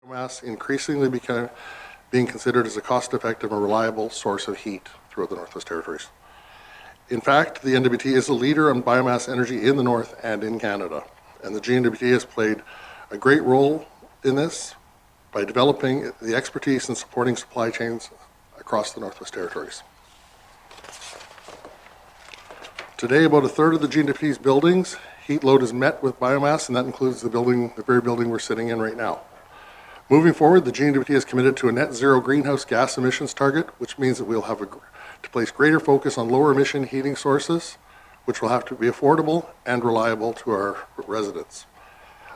Biomass increasingly being considered as a cost-effective and reliable source of heat throughout the Northwest Territories. In fact, the NWT is a leader on biomass energy in the North and in Canada, and the GNWT has played a great role in this by developing the expertise and supporting supply chains across the Northwest Territories. Today, about a third of the GNWT's buildings heat load is met with biomass, and that includes the very building we're sitting in right now. Moving forward, the GNWT is committed to a net zero greenhouse gas emissions target, which means that we'll have to place greater focus on lower emission heating sources, which will have to be affordable and reliable to our residents.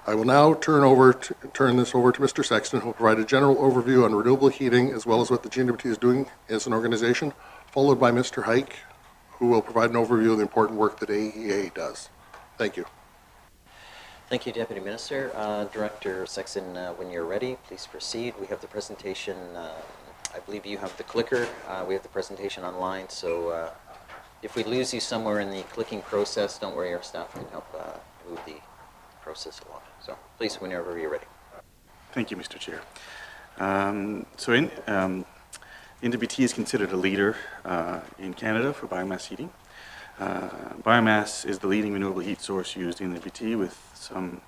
I will now turn this over to Mr. Sexton, who will provide a general overview on renewable heating as well as what the GNWT is doing as an organization, followed by Mr. Hike, who will provide an overview of the important work that AEA does. Thank you. Thank you, Deputy Minister. Director Sexton, when you're ready, please proceed. We have the presentation. I believe you have the clicker. We have the presentation online, so if we lose you somewhere in the clicking process, don't worry, our staff can help move the process along. So please, whenever you're ready. Thank you, Mr. Chair. NWT is considered a leader in Canada for biomass heating. Biomass is the leading renewable heat source used in NWT, with some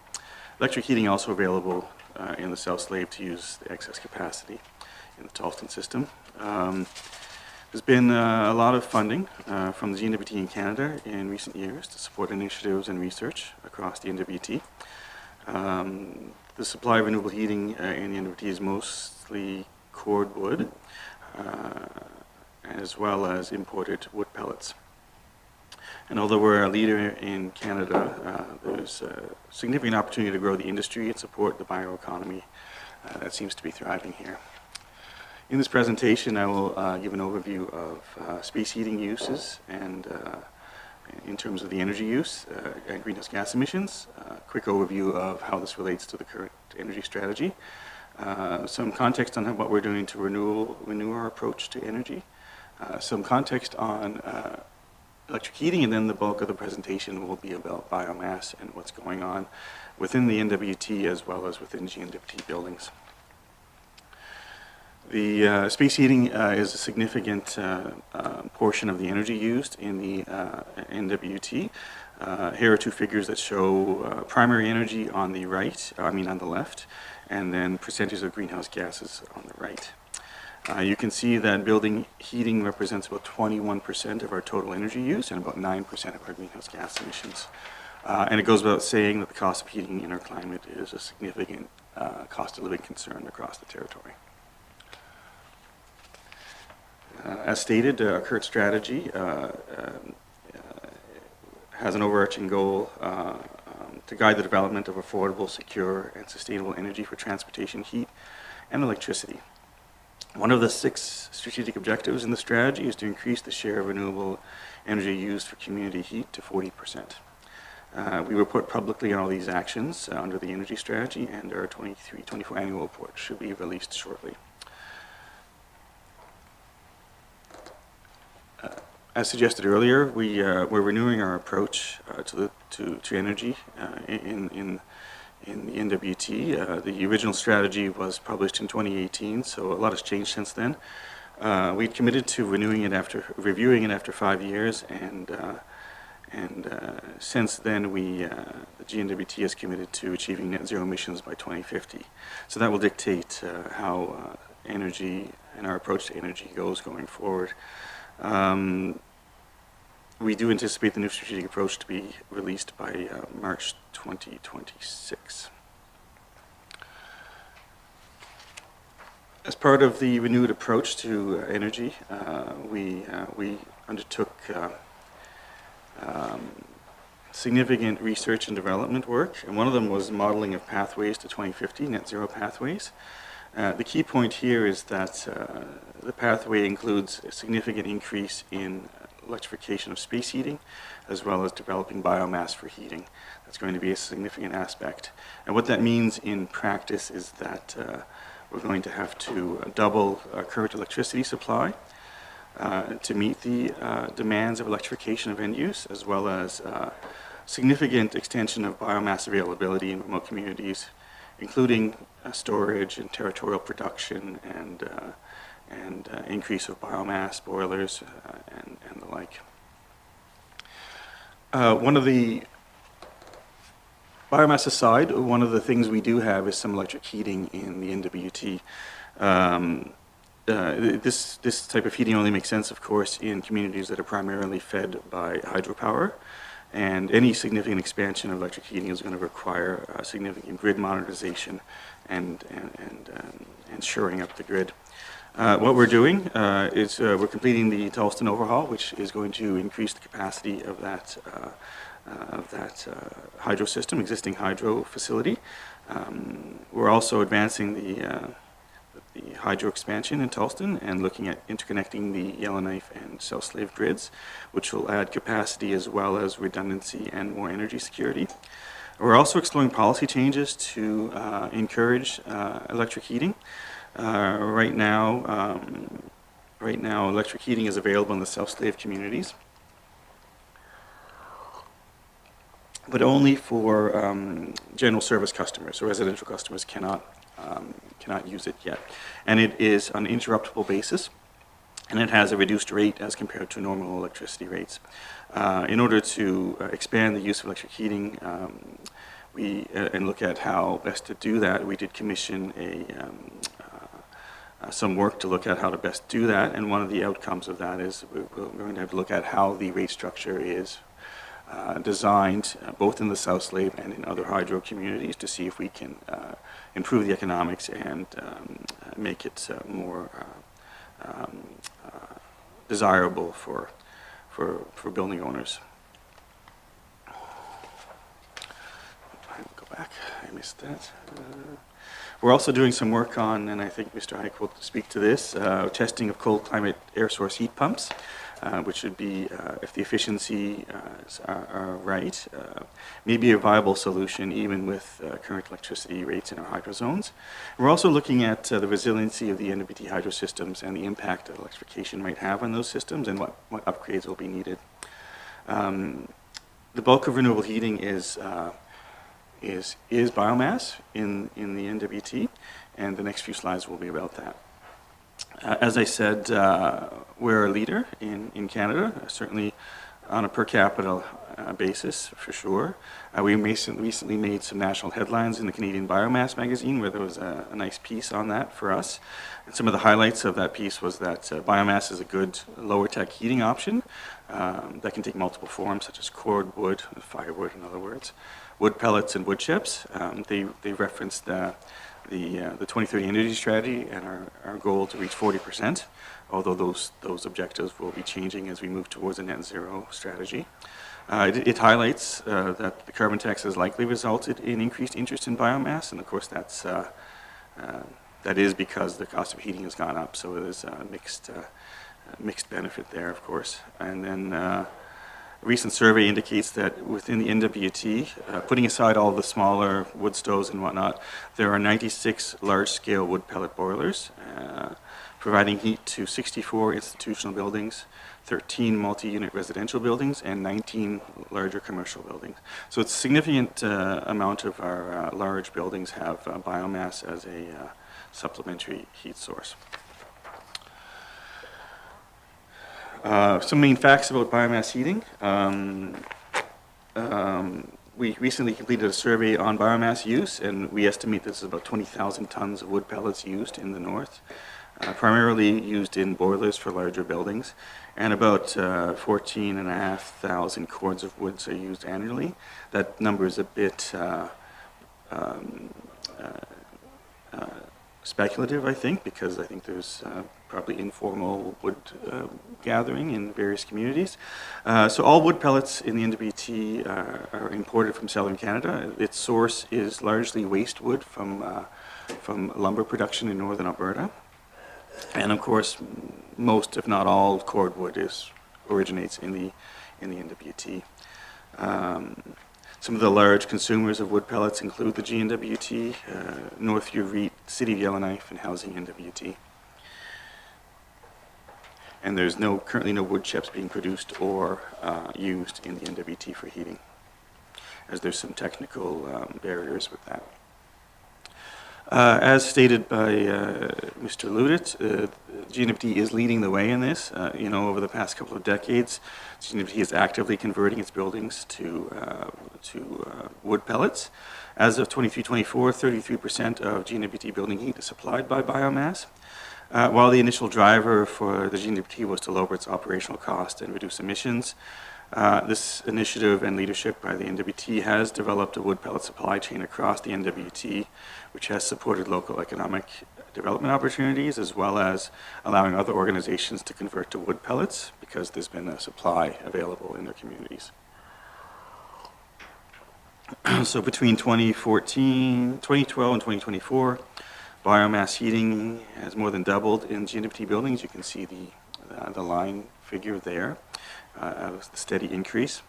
electric heating also available in the South Slave to use the excess capacity in the Tolston system. There's been a lot of funding from the GNWT in Canada in recent years to support initiatives and research across the NWT. The supply of renewable heating in the NWT is mostly cordwood, as well as imported wood pellets. And although we're a leader in Canada, there's a significant opportunity to grow the industry and support the bioeconomy that seems to be thriving here. In this presentation, I will give an overview of space heating uses and in terms of the energy use and greenhouse gas emissions, a quick overview of how this relates to the current energy strategy, some context on what we're doing to renew our approach to energy, some context on electric heating, and then the bulk of the presentation will be about biomass and what's going on within the NWT as well as within GNWT buildings. The space heating is a significant portion of the energy used in the NWT. Here are two figures that show primary energy on the on the left, and then percentage of greenhouse gases on the right. You can see that building heating represents about 21% of our total energy use and about 9% of our greenhouse gas emissions. And it goes without saying that the cost of heating in our climate is a significant cost of living concern across the territory. As stated, our current strategy has an overarching goal to guide the development of affordable, secure, and sustainable energy for transportation, heat, and electricity. One of the 6 strategic objectives in the strategy is to increase the share of renewable energy used for community heat to 40%. We report publicly on all these actions under the energy strategy, and our 23-24 annual report should be released shortly. As suggested earlier, we're renewing our approach to energy in the NWT. The original strategy was published in 2018, so a lot has changed since then. We committed to reviewing it after 5 years, and since then the GNWT is committed to achieving net zero emissions by 2050. So that will dictate how energy and our approach to energy goes going forward. We do anticipate the new strategic approach to be released by March 2026. As part of the renewed approach to energy, we undertook significant research and development work, and one of them was modeling of pathways to 2050, net zero pathways. The key point here is that the pathway includes a significant increase in electrification of space heating, as well as developing biomass for heating. That's going to be a significant aspect. And what that means in practice is that we're going to have to double our current electricity supply to meet the demands of electrification of end use, as well as significant extension of biomass availability in remote communities including storage and territorial production and increase of biomass boilers and the like. One of the biomass aside, one of the things we do have is some electric heating in the NWT. This type of heating only makes sense, of course, in communities that are primarily fed by hydropower, and any significant expansion of electric heating is going to require significant grid modernization and shoring up the grid. What we're doing is we're completing the Tolston overhaul, which is going to increase the capacity of that hydro system, existing hydro facility. We're also advancing the hydro expansion in Tolston and looking at interconnecting the Yellowknife and South Slave grids, which will add capacity as well as redundancy and more energy security. We're also exploring policy changes to encourage electric heating. Right now, electric heating is available in the South Slave communities, but only for general service customers. So residential customers cannot use it yet. And it is on an interruptible basis, and it has a reduced rate as compared to normal electricity rates. In order to expand the use of electric heating and look at how best to do that, we did commission some work to look at how to best do that, and one of the outcomes of that is we're going to have to look at how the rate structure is designed both in the South Slave and in other hydro communities to see if we can improve the economics and make it more desirable for building owners. Go back, I missed that. We're also doing some work on, and I think Mr. Hike will speak to this, testing of cold climate air source heat pumps, which would be, if the efficiency are right, maybe a viable solution even with current electricity rates in our hydro zones. We're also looking at the resiliency of the NWT hydro systems and the impact that electrification might have on those systems and what upgrades will be needed. The bulk of renewable heating is biomass in the NWT, and the next few slides will be about that. As I said, we're a leader in Canada, certainly on a per capita basis, for sure. We recently made some national headlines in the Canadian Biomass magazine, where there was a nice piece on that for us. And some of the highlights of that piece was that biomass is a good lower-tech heating option that can take multiple forms, such as cordwood, firewood, in other words, wood pellets and wood chips. They referenced the 2030 energy strategy and our goal to reach 40%, although those objectives will be changing as we move towards a net zero strategy. It highlights that the carbon tax has likely resulted in increased interest in biomass, and of course that is because the cost of heating has gone up, so it is a mixed benefit there, of course. And then a recent survey indicates that within the NWT, putting aside all the smaller wood stoves and whatnot, there are 96 large-scale wood pellet boilers, providing heat to 64 institutional buildings, 13 multi-unit residential buildings, and 19 larger commercial buildings. So it's a significant amount of our large buildings have biomass as a supplementary heat source. Some main facts about biomass heating. We recently completed a survey on biomass use, and we estimate this is about 20,000 tons of wood pellets used in the north, primarily used in boilers for larger buildings, and about 14,500 cords of woods are used annually. That number is a bit speculative, I think, because I think there's probably informal wood gathering in various communities. So all wood pellets in the NWT are imported from southern Canada. Its source is largely waste wood from lumber production in northern Alberta. And of course, most, if not all, cordwood originates in the NWT. Some of the large consumers of wood pellets include the GNWT, Northview REIT, City of Yellowknife, and Housing NWT. And there's currently no wood chips being produced or used in the NWT for heating, as there's some technical barriers with that. As stated by Mr. Ludit, GNWT is leading the way in this. Over the past couple of decades, GNWT is actively converting its buildings to wood pellets. As of 23-24, 33% of GNWT building heat is supplied by biomass. While the initial driver for the GNWT was to lower its operational cost and reduce emissions, this initiative and leadership by the NWT has developed a wood pellet supply chain across the NWT, which has supported local economic development opportunities, as well as allowing other organizations to convert to wood pellets because there's been a supply available in their communities. So between 2012 and 2024, biomass heating has more than doubled in GNWT buildings. You can see the line figure there. The steady increase.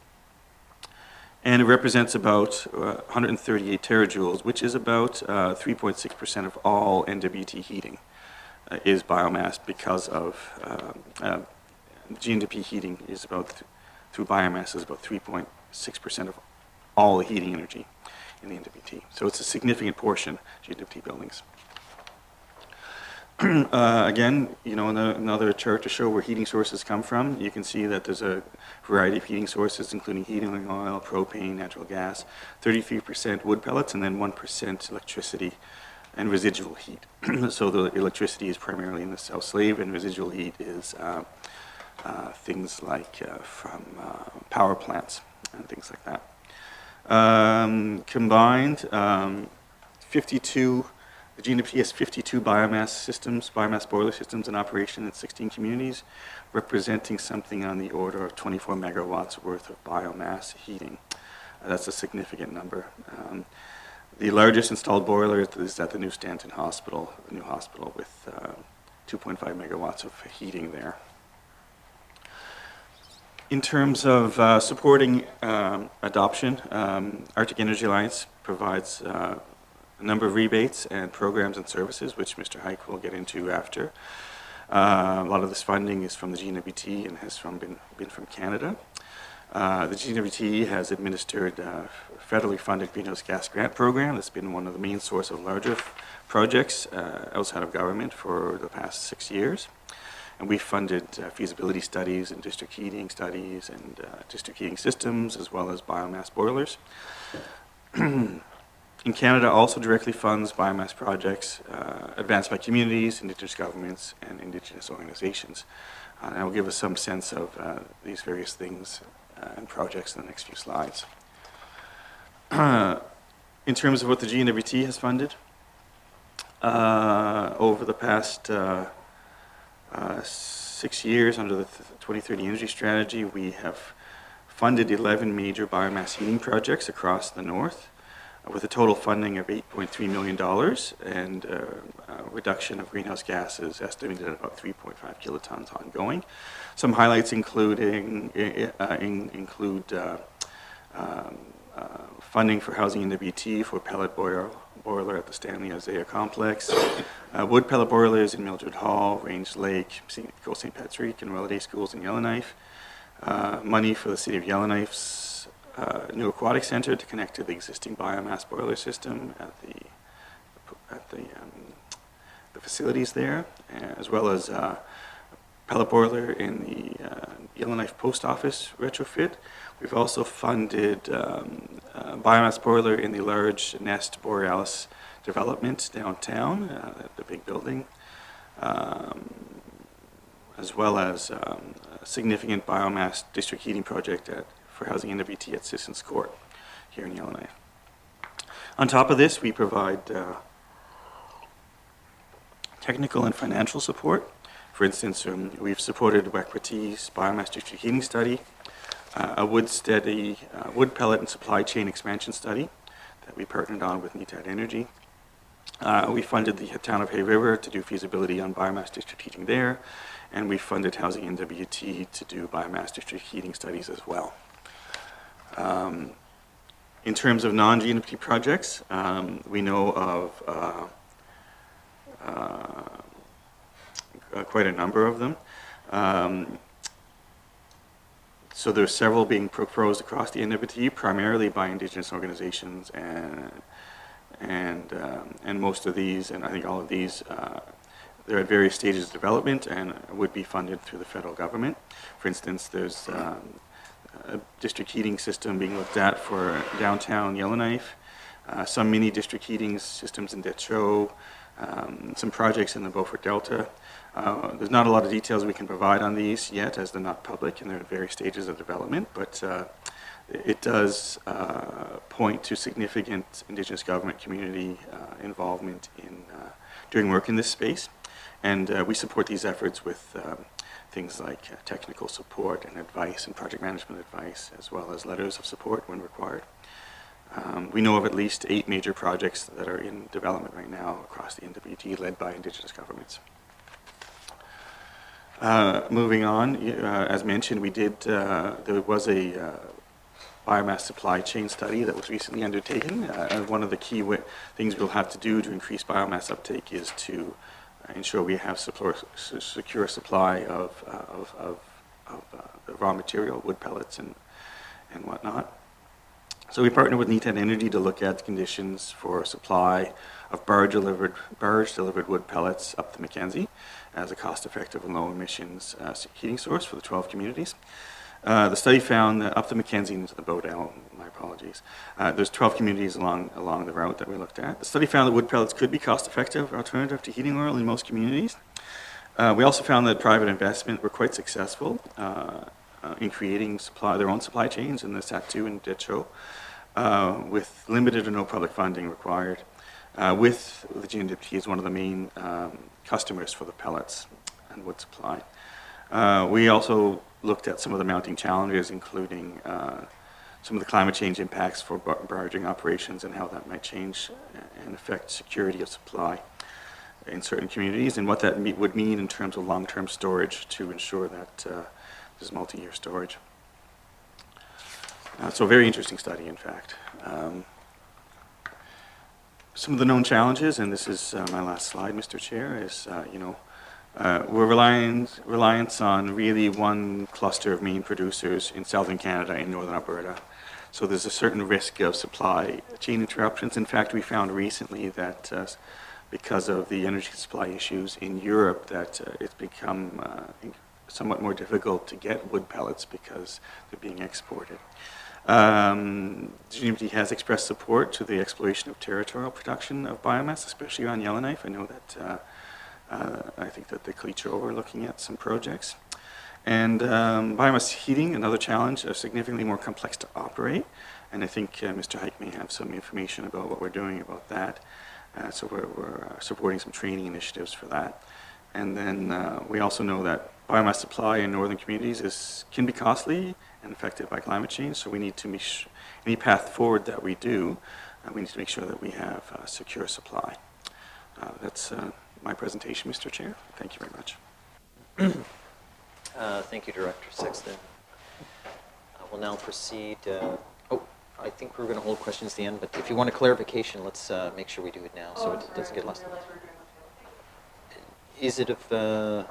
And it represents about 138 terajoules, which is about 3.6% of all NWT heating is biomass because of GNWT heating is about, through biomass, is about 3.6% of all the heating energy in the NWT. So it's a significant portion, GNWT buildings. Again, another chart to show where heating sources come from. You can see that there's a variety of heating sources, including heating oil, propane, natural gas, 33% wood pellets, and then 1% electricity and residual heat. So the electricity is primarily in the South Slave, and residual heat is things like from power plants and things like that. Combined, 52. The GNWT has 52 biomass boiler systems in operation in 16 communities, representing something on the order of 24 megawatts worth of biomass heating. That's a significant number. The largest installed boiler is at the new Stanton Hospital, the new hospital, with 2.5 megawatts of heating there. In terms of supporting adoption, Arctic Energy Alliance provides a number of rebates and programs and services, which Mr. Hike will get into after. A lot of this funding is from the GNWT and has been from Canada. The GNWT has administered a federally funded greenhouse gas grant program that's been one of the main source of larger projects outside of government for the past 6 years. And we've funded feasibility studies and district heating studies and district heating systems, as well as biomass boilers. In Canada, also directly funds biomass projects advanced by communities, Indigenous governments, and Indigenous organizations. And I will give us some sense of these various things and projects in the next few slides. In terms of what the GNWT has funded, over the past 6 years under the 2030 Energy Strategy, we have funded 11 major biomass heating projects across the north, with a total funding of $8.3 million and a reduction of greenhouse gases estimated at about 3.5 kilotons ongoing. Some highlights include funding for housing in NWT for pellet boiler at the Stanley Isaiah Complex, wood pellet boilers in Mildred Hall, Range Lake, St. Patrick, and Reladay Schools in Yellowknife, money for the City of Yellowknife's new aquatic center to connect to the existing biomass boiler system at the facilities there, as well as pellet boiler in the Yellowknife Post Office retrofit. We've also funded biomass boiler in the large Nest Borealis development downtown, the big building, as well as a significant biomass district heating project for housing NWT at Sissons Court here in Yellowknife. On top of this, we provide technical and financial support. For instance, we've supported Wequiti's biomass district heating study, a wood pellet and supply chain expansion study that we partnered on with NETAD Energy. We funded the town of Hay River to do feasibility on biomass district heating there, and we funded Housing NWT to do biomass district heating studies as well. In terms of non-GNWT projects, we know of quite a number of them. So there are several being proposed across the NWT, primarily by Indigenous organizations and most of these, and I think all of these, they're at various stages of development and would be funded through the federal government. For instance, there's a district heating system being looked at for downtown Yellowknife, some mini district heating systems in Detroit, some projects in the Beaufort Delta. There's not a lot of details we can provide on these yet, as they're not public and they're at various stages of development, but it does point to significant Indigenous government community involvement in doing work in this space. And we support these efforts with things like technical support and advice and project management advice, as well as letters of support when required. We know of at least 8 major projects that are in development right now across the NWT, led by Indigenous governments. Moving on, as mentioned, there was a biomass supply chain study that was recently undertaken. One of the key things we'll have to do to increase biomass uptake is to ensure we have secure supply of the raw material, wood pellets and whatnot. So we partner with Neaten Energy to look at conditions for supply of barge-delivered wood pellets up the Mackenzie as a cost-effective and low-emissions heating source for the 12 communities. The study found that up the Mackenzie into the Bodell, my apologies, there's 12 communities along the route that we looked at. The study found that wood pellets could be cost-effective alternative to heating oil in most communities. We also found that private investment were quite successful in creating their own supply chains in the Sat2 and Detroit, with limited or no public funding required, with the GNWT as one of the main customers for the pellets and wood supply. We also looked at some of the mounting challenges, including some of the climate change impacts for barging operations and how that might change and affect security of supply in certain communities, and what that would mean in terms of long-term storage to ensure that there's multi-year storage. So a very interesting study, in fact. Some of the known challenges, and this is my last slide, Mr. Chair, is we're reliance on really one cluster of main producers in southern Canada and northern Alberta. So there's a certain risk of supply chain interruptions. In fact, we found recently that because of the energy supply issues in Europe, that it's become somewhat more difficult to get wood pellets because they're being exported. GNWT has expressed support to the exploration of territorial production of biomass, especially on Yellowknife. I know that I think that the Cleacho are looking at some projects. And biomass heating, another challenge, are significantly more complex to operate. And I think Mr. Hike may have some information about what we're doing about that. So we're supporting some training initiatives for that. And then we also know that biomass supply in northern communities can be costly and affected by climate change. So we need to make any path forward that we do, we need to make sure that we have secure supply. That's my presentation, Mr. Chair. Thank you very much. Thank you, Director Sexton. We'll now proceed. I think we're going to hold questions at the end, but if you want a clarification, let's make sure we do it now so it doesn't get lost. Is it of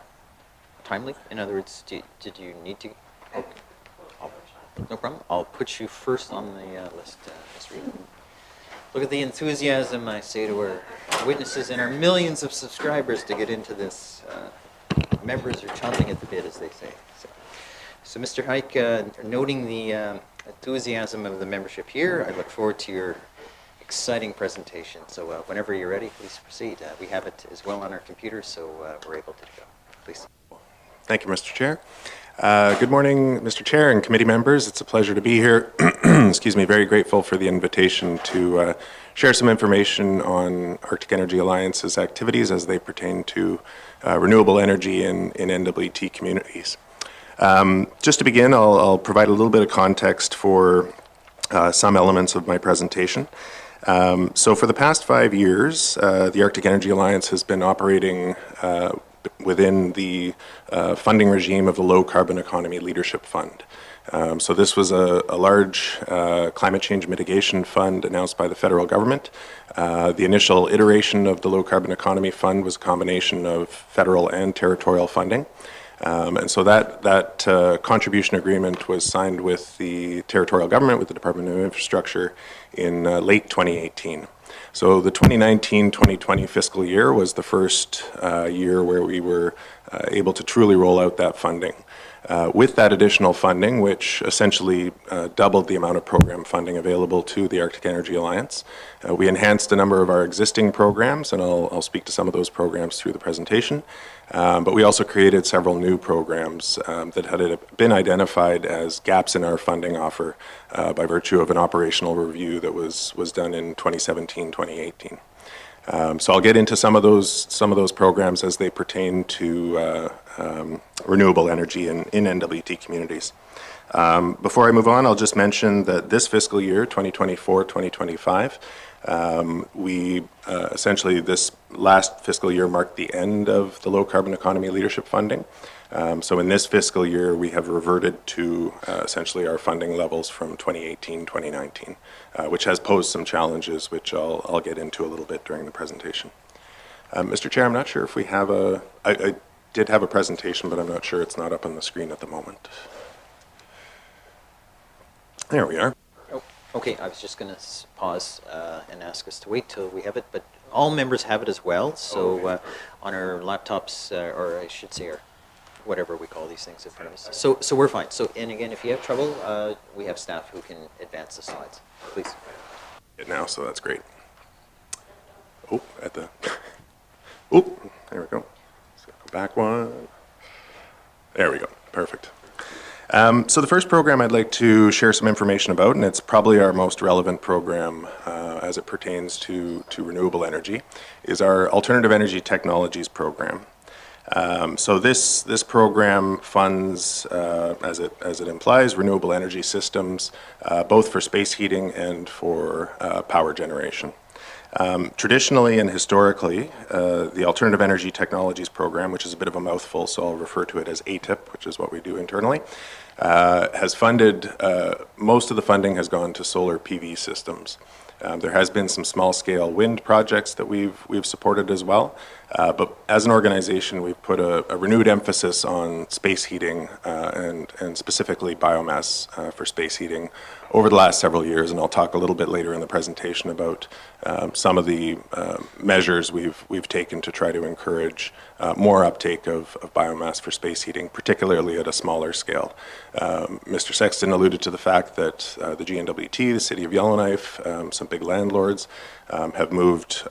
timely? In other words, did you need to? Okay. No problem. I'll put you first on the list, Ms. Reed. Look at the enthusiasm, I say to our witnesses and our millions of subscribers to get into this. Members are chomping at the bit, as they say. So Mr. Hike, noting the enthusiasm of the membership here, I look forward to your exciting presentation. So whenever you're ready, please proceed. We have it as well on our computer, so we're able to go. Please. Thank you, Mr. Chair. Good morning, Mr. Chair and committee members. It's a pleasure to be here. Excuse me, very grateful for the invitation to share some information on Arctic Energy Alliance's activities as they pertain to renewable energy in NWT communities. Just to begin, I'll provide a little bit of context for some elements of my presentation. So for the past 5 years, the Arctic Energy Alliance has been operating within the funding regime of the Low Carbon Economy Leadership Fund. So this was a large climate change mitigation fund announced by the federal government. The initial iteration of the Low Carbon Economy Fund was a combination of federal and territorial funding. And so that contribution agreement was signed with the territorial government, with the Department of Infrastructure, in late 2018. So the 2019-2020 fiscal year was the first year where we were able to truly roll out that funding. With that additional funding, which essentially doubled the amount of program funding available to the Arctic Energy Alliance, we enhanced a number of our existing programs, and I'll speak to some of those programs through the presentation. But we also created several new programs that had been identified as gaps in our funding offer by virtue of an operational review that was done in 2017-2018. So I'll get into some of those programs as they pertain to renewable energy in NWT communities. Before I move on, I'll just mention that this fiscal year, 2024-2025, we essentially this last fiscal year marked the end of the low carbon economy leadership funding. So in this fiscal year, we have reverted to essentially our funding levels from 2018-2019, which has posed some challenges, which I'll get into a little bit during the presentation. Mr. Chair, I'm not sure if we have I did have a presentation, but I'm not sure it's not up on the screen at the moment. There we are. Oh, okay, I was just going to pause and ask us to wait till we have it, but all members have it as well. So on our laptops, or I should say our whatever we call these things in front of us. So we're fine. So, and again, if you have trouble, we have staff who can advance the slides. Please. Now, so that's great. Oh, oh, there we go. Let's go back one. There we go. Perfect. So the first program I'd like to share some information about, and it's probably our most relevant program as it pertains to renewable energy, is our Alternative Energy Technologies program. So this program funds, as it implies, renewable energy systems, both for space heating and for power generation. Traditionally and historically, the Alternative Energy Technologies program, which is a bit of a mouthful, so I'll refer to it as ATIP, which is what we do internally, has funded, most of the funding has gone to solar PV systems. There has been some small-scale wind projects that we've supported as well, but as an organization, we've put a renewed emphasis on space heating and specifically biomass for space heating over the last several years, and I'll talk a little bit later in the presentation about some of the measures we've taken to try to encourage more uptake of biomass for space heating, particularly at a smaller scale. Mr. Sexton alluded to the fact that the GNWT, the City of Yellowknife, some big landlords have moved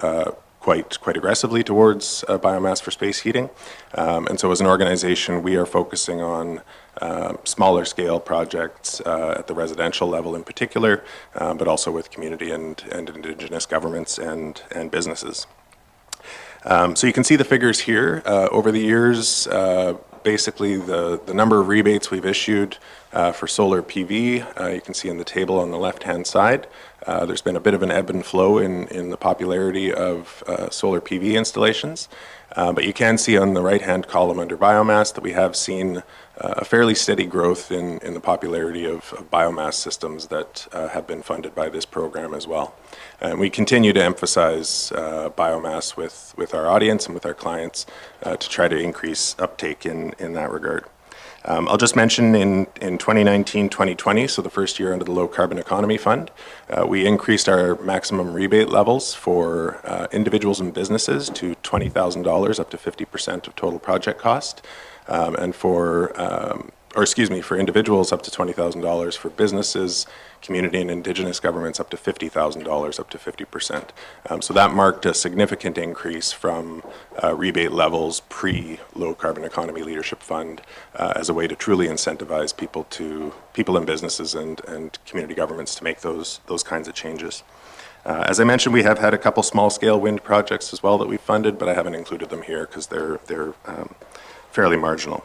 quite aggressively towards biomass for space heating. And so as an organization, we are focusing on smaller scale projects at the residential level in particular, but also with community and Indigenous governments and businesses. So you can see the figures here. Over the years, basically the number of rebates we've issued for solar PV, you can see in the table on the left-hand side. There's been a bit of an ebb and flow in the popularity of solar PV installations. But you can see on the right-hand column under biomass that we have seen a fairly steady growth in the popularity of biomass systems that have been funded by this program as well. And we continue to emphasize biomass with our audience and with our clients to try to increase uptake in that regard. I'll just mention in 2019-2020, so the first year under the Low Carbon Economy Fund, we increased our maximum rebate levels for individuals and businesses to $20,000 up to 50% of total project cost, and for individuals up to $20,000, for businesses, community and Indigenous governments up to $50,000 up to 50%. So that marked a significant increase from rebate levels pre-Low Carbon Economy Leadership Fund as a way to truly incentivize people and businesses and community governments to make those kinds of changes. As I mentioned, we have had a couple small-scale wind projects as well that we've funded, but I haven't included them here because they're fairly marginal.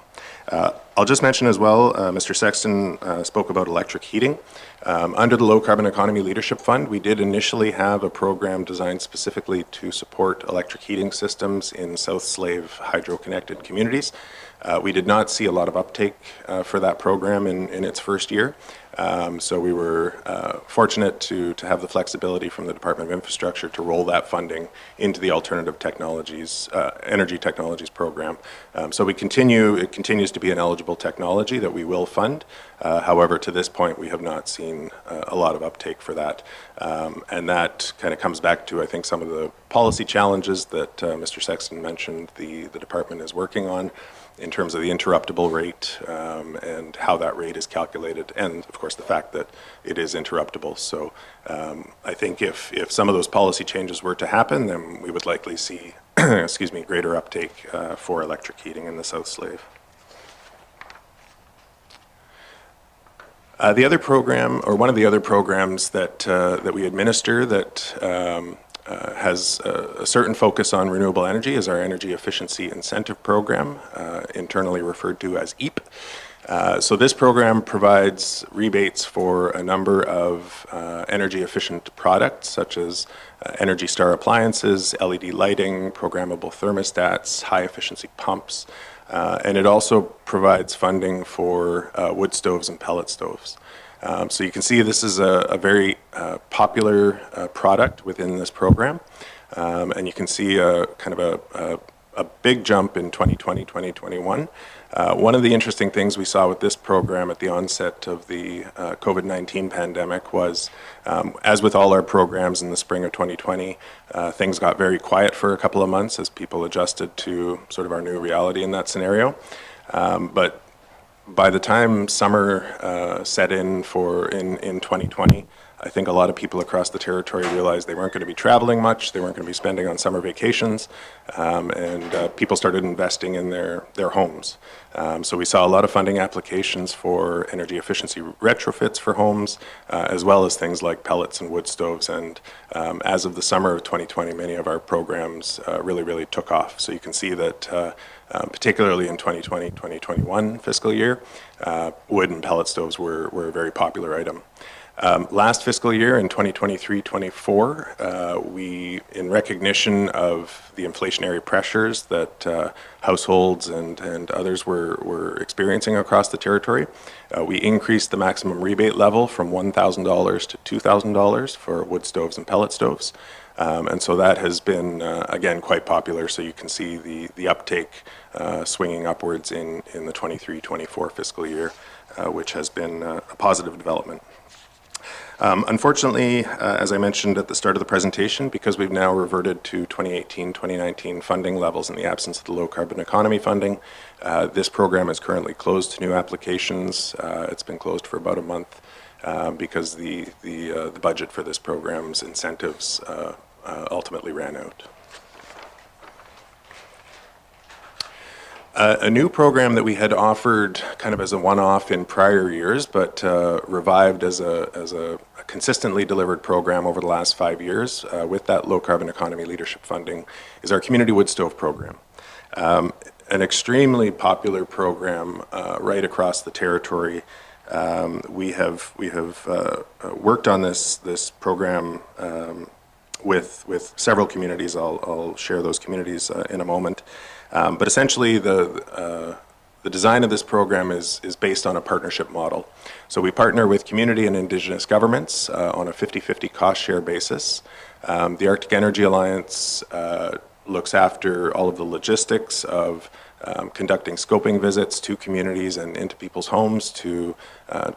I'll just mention as well, Mr. Sexton spoke about electric heating. Under the Low Carbon Economy Leadership Fund, we did initially have a program designed specifically to support electric heating systems in South Slave hydro-connected communities. We did not see a lot of uptake for that program in its first year, So we were fortunate to have the flexibility from the Department of Infrastructure to roll that funding into the Alternative Technologies, Energy Technologies program. So it continues to be an eligible technology that we will fund. However, to this point, we have not seen a lot of uptake for that. And that kind of comes back to, I think, some of the policy challenges that Mr. Sexton mentioned the department is working on in terms of the interruptible rate and how that rate is calculated, and of course the fact that it is interruptible. So I think if some of those policy changes were to happen, then we would likely see excuse me, greater uptake for electric heating in the South Slave. The other program, or one of the other programs that we administer that has a certain focus on renewable energy is our Energy Efficiency Incentive Program, internally referred to as EAP. So this program provides rebates for a number of energy efficient products such as Energy Star appliances, LED lighting, programmable thermostats, high efficiency pumps, and it also provides funding for wood stoves and pellet stoves. So you can see this is a very popular product within this program, and you can see kind of a big jump in 2020, 2021. One of the interesting things we saw with this program at the onset of the COVID-19 pandemic was, as with all our programs in the spring of 2020, things got very quiet for a couple of months as people adjusted to sort of our new reality in that scenario. But by the time summer set in in 2020, I think a lot of people across the territory realized they weren't going to be traveling much, they weren't going to be spending on summer vacations, and people started investing in their homes. So we saw a lot of funding applications for energy efficiency retrofits for homes, as well as things like pellets and wood stoves. And as of the summer of 2020, many of our programs really took off. So you can see that particularly in 2020, 2021 fiscal year, wood and pellet stoves were a very popular item. Last fiscal year in 2023-24, we, in recognition of the inflationary pressures that households and others were experiencing across the territory, we increased the maximum rebate level from $1,000 to $2,000 for wood stoves and pellet stoves. And so that has been, again, quite popular. So you can see the uptake swinging upwards in the 23-24 fiscal year, which has been a positive development. Unfortunately, as I mentioned at the start of the presentation, because we've now reverted to 2018-2019 funding levels in the absence of the low carbon economy funding, this program is currently closed to new applications. It's been closed for about a month because the budget for this program's incentives ultimately ran out. A new program that we had offered kind of as a one-off in prior years, but revived as a consistently delivered program over the last 5 years with that low carbon economy leadership funding is our community wood stove program. An extremely popular program right across the territory. We have worked on this program with several communities. I'll share those communities in a moment. But essentially, the design of this program is based on a partnership model. So we partner with community and Indigenous governments on a 50-50 cost share basis. The Arctic Energy Alliance looks after all of the logistics of conducting scoping visits to communities and into people's homes to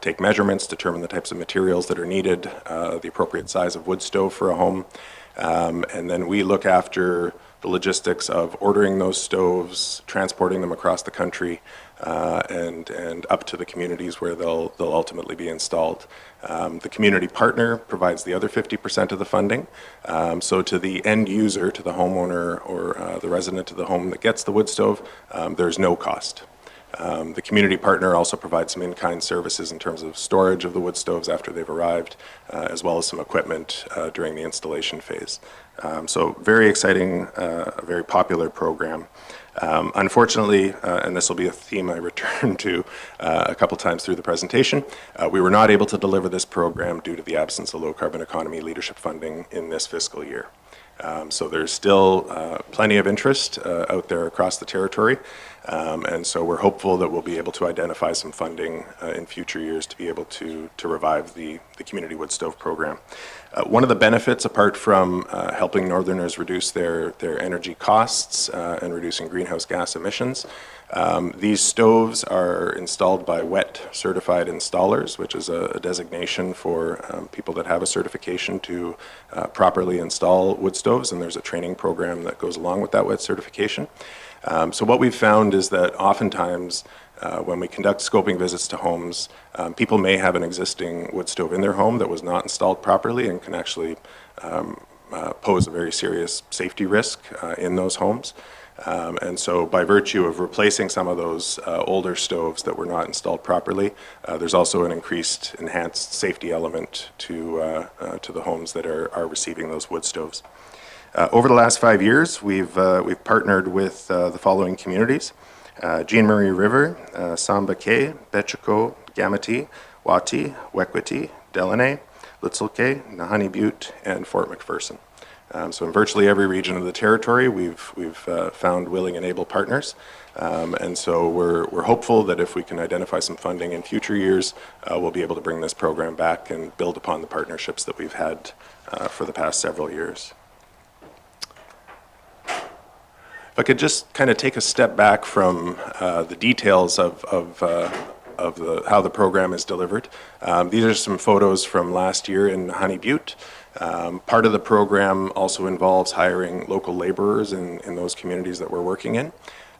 take measurements, determine the types of materials that are needed, the appropriate size of wood stove for a home. And then we look after the logistics of ordering those stoves, transporting them across the country, and up to the communities where they'll ultimately be installed. The community partner provides the other 50% of the funding. So to the end user, to the homeowner or the resident of the home that gets the wood stove, there's no cost. The community partner also provides some in-kind services in terms of storage of the wood stoves after they've arrived, as well as some equipment during the installation phase. So very exciting, a very popular program. Unfortunately, and this will be a theme I return to a couple times through the presentation, we were not able to deliver this program due to the absence of low carbon economy leadership funding in this fiscal year. So there's still plenty of interest out there across the territory, and so we're hopeful that we'll be able to identify some funding in future years to be able to revive the community wood stove program. One of the benefits, apart from helping Northerners reduce their energy costs and reducing greenhouse gas emissions, these stoves are installed by WET certified installers, which is a designation for people that have a certification to properly install wood stoves, and there's a training program that goes along with that WET certification. So what we've found is that oftentimes when we conduct scoping visits to homes, people may have an existing wood stove in their home that was not installed properly and can actually pose a very serious safety risk in those homes. And so by virtue of replacing some of those older stoves that were not installed properly, there's also an enhanced safety element to the homes that are receiving those wood stoves. Over the last 5 years, we've partnered with the following communities: Jean Marie River, Samba Cay, Betchiko, Gamity, Wati, Wekwiti, Delaney, Litzelkay, Nahanni Butte, and Fort McPherson. So in virtually every region of the territory, we've found willing and able partners, and so we're hopeful that if we can identify some funding in future years, we'll be able to bring this program back and build upon the partnerships that we've had for the past several years. If I could just kind of take a step back from the details of how the program is delivered. These are some photos from last year in Nahanni Butte. Part of the program also involves hiring local laborers in those communities that we're working in.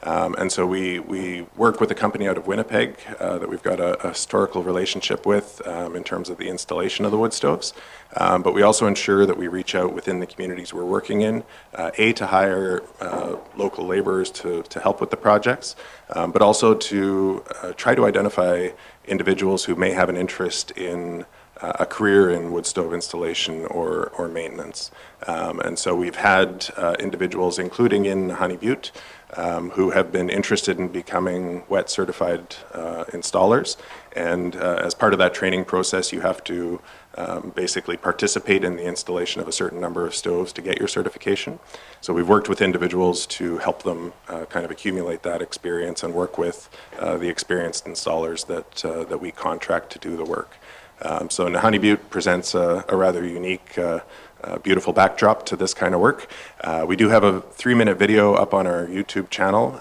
And so we work with a company out of Winnipeg that we've got a historical relationship with in terms of the installation of the wood stoves. But we also ensure that we reach out within the communities we're working in, to hire local laborers to help with the projects, but also to try to identify individuals who may have an interest in a career in wood stove installation or maintenance. And so we've had individuals, including in Nahanni Butte, who have been interested in becoming WET certified installers. And as part of that training process, you have to basically participate in the installation of a certain number of stoves to get your certification. So we've worked with individuals to help them kind of accumulate that experience and work with the experienced installers that we contract to do the work. So Nahanni Butte presents a rather unique, beautiful backdrop to this kind of work. We do have a 3-minute video up on our YouTube channel,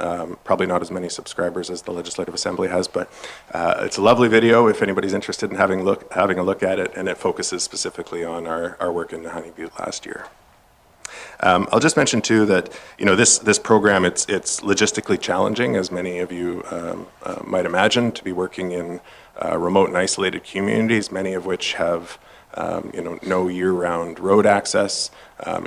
probably not as many subscribers as the Legislative Assembly has, but it's a lovely video if anybody's interested in having a look at it, and it focuses specifically on our work in Nahanni Butte last year. I'll just mention too that this program it's logistically challenging, as many of you might imagine, to be working in remote and isolated communities, many of which have no year-round road access.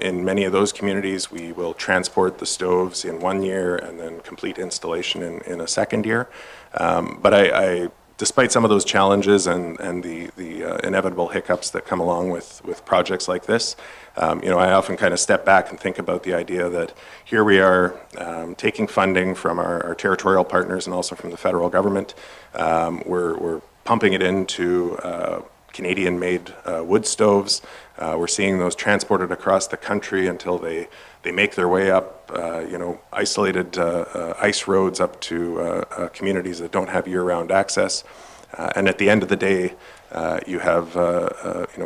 In many of those communities, we will transport the stoves in 1 year and then complete installation in a second year. But despite some of those challenges and the inevitable hiccups that come along with projects like this, I often kind of step back and think about the idea that here we are taking funding from our territorial partners and also from the federal government. We're pumping it into Canadian-made wood stoves. We're seeing those transported across the country until they make their way up, isolated ice roads up to communities that don't have year-round access. And at the end of the day, you have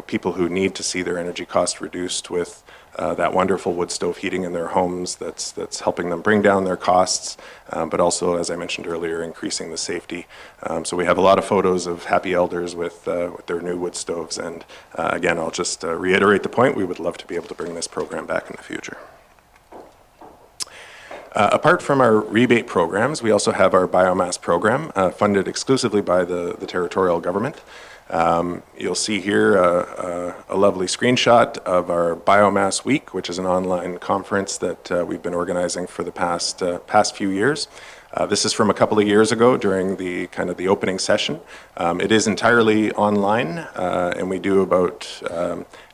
people who need to see their energy costs reduced with that wonderful wood stove heating in their homes that's helping them bring down their costs, but also, as I mentioned earlier, increasing the safety. So we have a lot of photos of happy elders with their new wood stoves. And again, I'll just reiterate the point, we would love to be able to bring this program back in the future. Apart from our rebate programs, we also have our biomass program funded exclusively by the territorial government. You'll see here a lovely screenshot of our Biomass Week, which is an online conference that we've been organizing for the past few years. This is from a couple of years ago during the kind of the opening session. It is entirely online, and we do about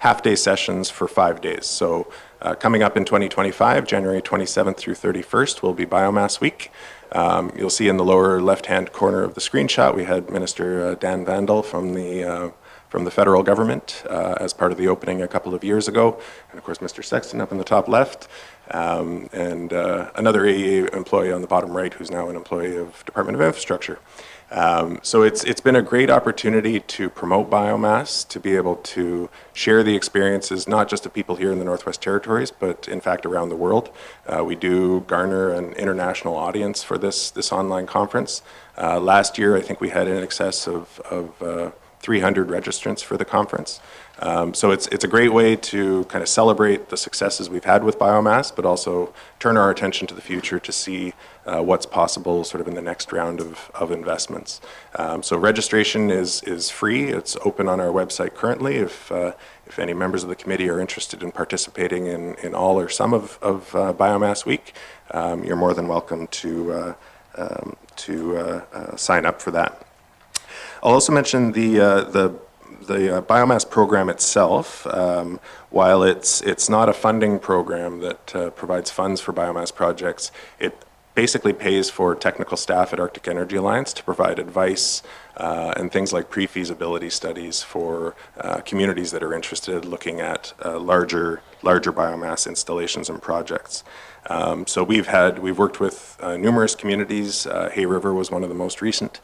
half-day sessions for 5 days. So coming up in 2025, January 27th through 31st will be Biomass Week. You'll see in the lower left-hand corner of the screenshot, we had Minister Dan Vandal from the federal government as part of the opening a couple of years ago, and of course Mr. Sexton up in the top left, and another AEA employee on the bottom right who's now an employee of Department of Infrastructure. So it's been a great opportunity to promote biomass, to be able to share the experiences not just of people here in the Northwest Territories, but in fact around the world. We do garner an international audience for this online conference. Last year I think we had in excess of 300 registrants for the conference. So it's a great way to kind of celebrate the successes we've had with biomass, but also turn our attention to the future to see what's possible sort of in the next round of investments. So registration is free. It's open on our website currently. If any members of the committee are interested in participating in all or some of Biomass Week, you're more than welcome to sign up for that. I'll also mention the biomass program itself. While it's not a funding program that provides funds for biomass projects, it basically pays for technical staff at Arctic Energy Alliance to provide advice and things like pre-feasibility studies for communities that are interested in looking at larger biomass installations and projects. So we've worked with numerous communities. Hay River was one of the most recent,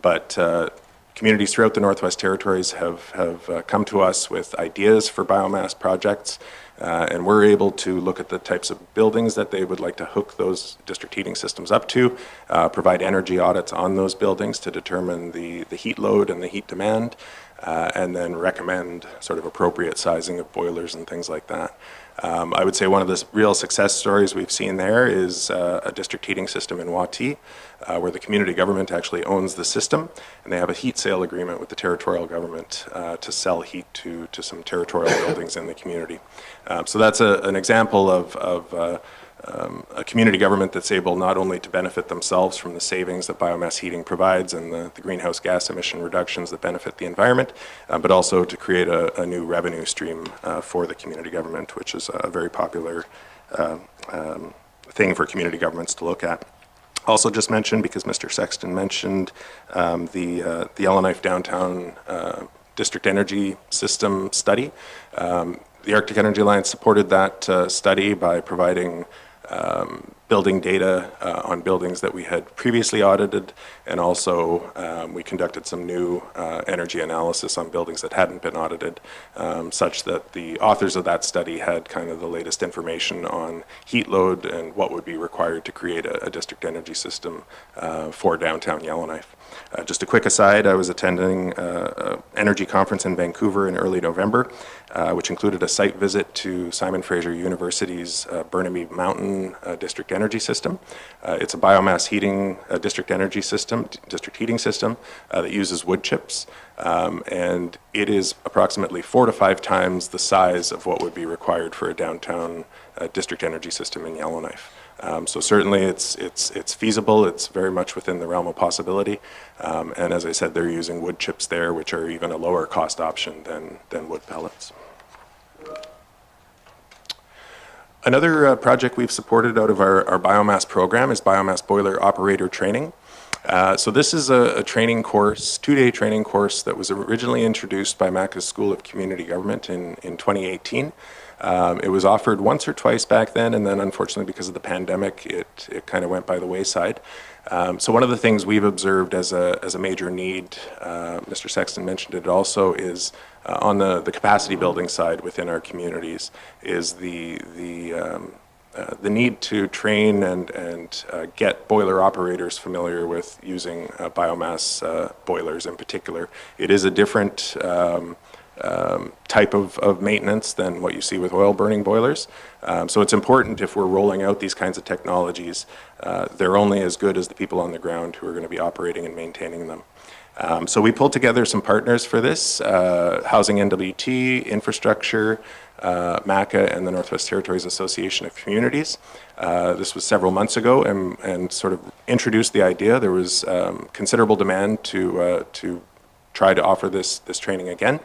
but communities throughout the Northwest Territories have come to us with ideas for biomass projects, and we're able to look at the types of buildings that they would like to hook those district heating systems up to, provide energy audits on those buildings to determine the heat load and the heat demand, and then recommend sort of appropriate sizing of boilers and things like that. I would say one of the real success stories we've seen there is a district heating system in Wati, where the community government actually owns the system, and they have a heat sale agreement with the territorial government to sell heat to some territorial buildings in the community. So that's an example of a community government that's able not only to benefit themselves from the savings that biomass heating provides and the greenhouse gas emission reductions that benefit the environment, but also to create a new revenue stream for the community government, which is a very popular thing for community governments to look at. Also just mentioned, because Mr. Sexton mentioned the Yellowknife Downtown District Energy System study. The Arctic Energy Alliance supported that study by providing building data on buildings that we had previously audited, and also we conducted some new energy analysis on buildings that hadn't been audited, such that the authors of that study had kind of the latest information on heat load and what would be required to create a district energy system for downtown Yellowknife. Just a quick aside, I was attending an energy conference in Vancouver in early November, which included a site visit to Simon Fraser University's Burnaby Mountain District Energy System. It's a biomass heating district heating system that uses wood chips, and it is approximately 4 to 5 times the size of what would be required for a downtown district energy system in Yellowknife. So certainly it's feasible, it's very much within the realm of possibility, and as I said, they're using wood chips there, which are even a lower cost option than wood pellets. Another project we've supported out of our biomass program is biomass boiler operator training. So this is a training course, 2-day training course that was originally introduced by Macca's School of Community Government in 2018. It was offered once or twice back then, and then unfortunately because of the pandemic, it kind of went by the wayside. So one of the things we've observed as a major need, Mr. Sexton mentioned it also, is on the capacity building side within our communities, is the need to train and get boiler operators familiar with using biomass boilers in particular. It is a different type of maintenance than what you see with oil burning boilers. So it's important, if we're rolling out these kinds of technologies, they're only as good as the people on the ground who are going to be operating and maintaining them. So we pulled together some partners for this, Housing NWT, Infrastructure, MACA, and the Northwest Territories Association of Communities. This was several months ago and sort of introduced the idea. There was considerable demand to try to offer this training again.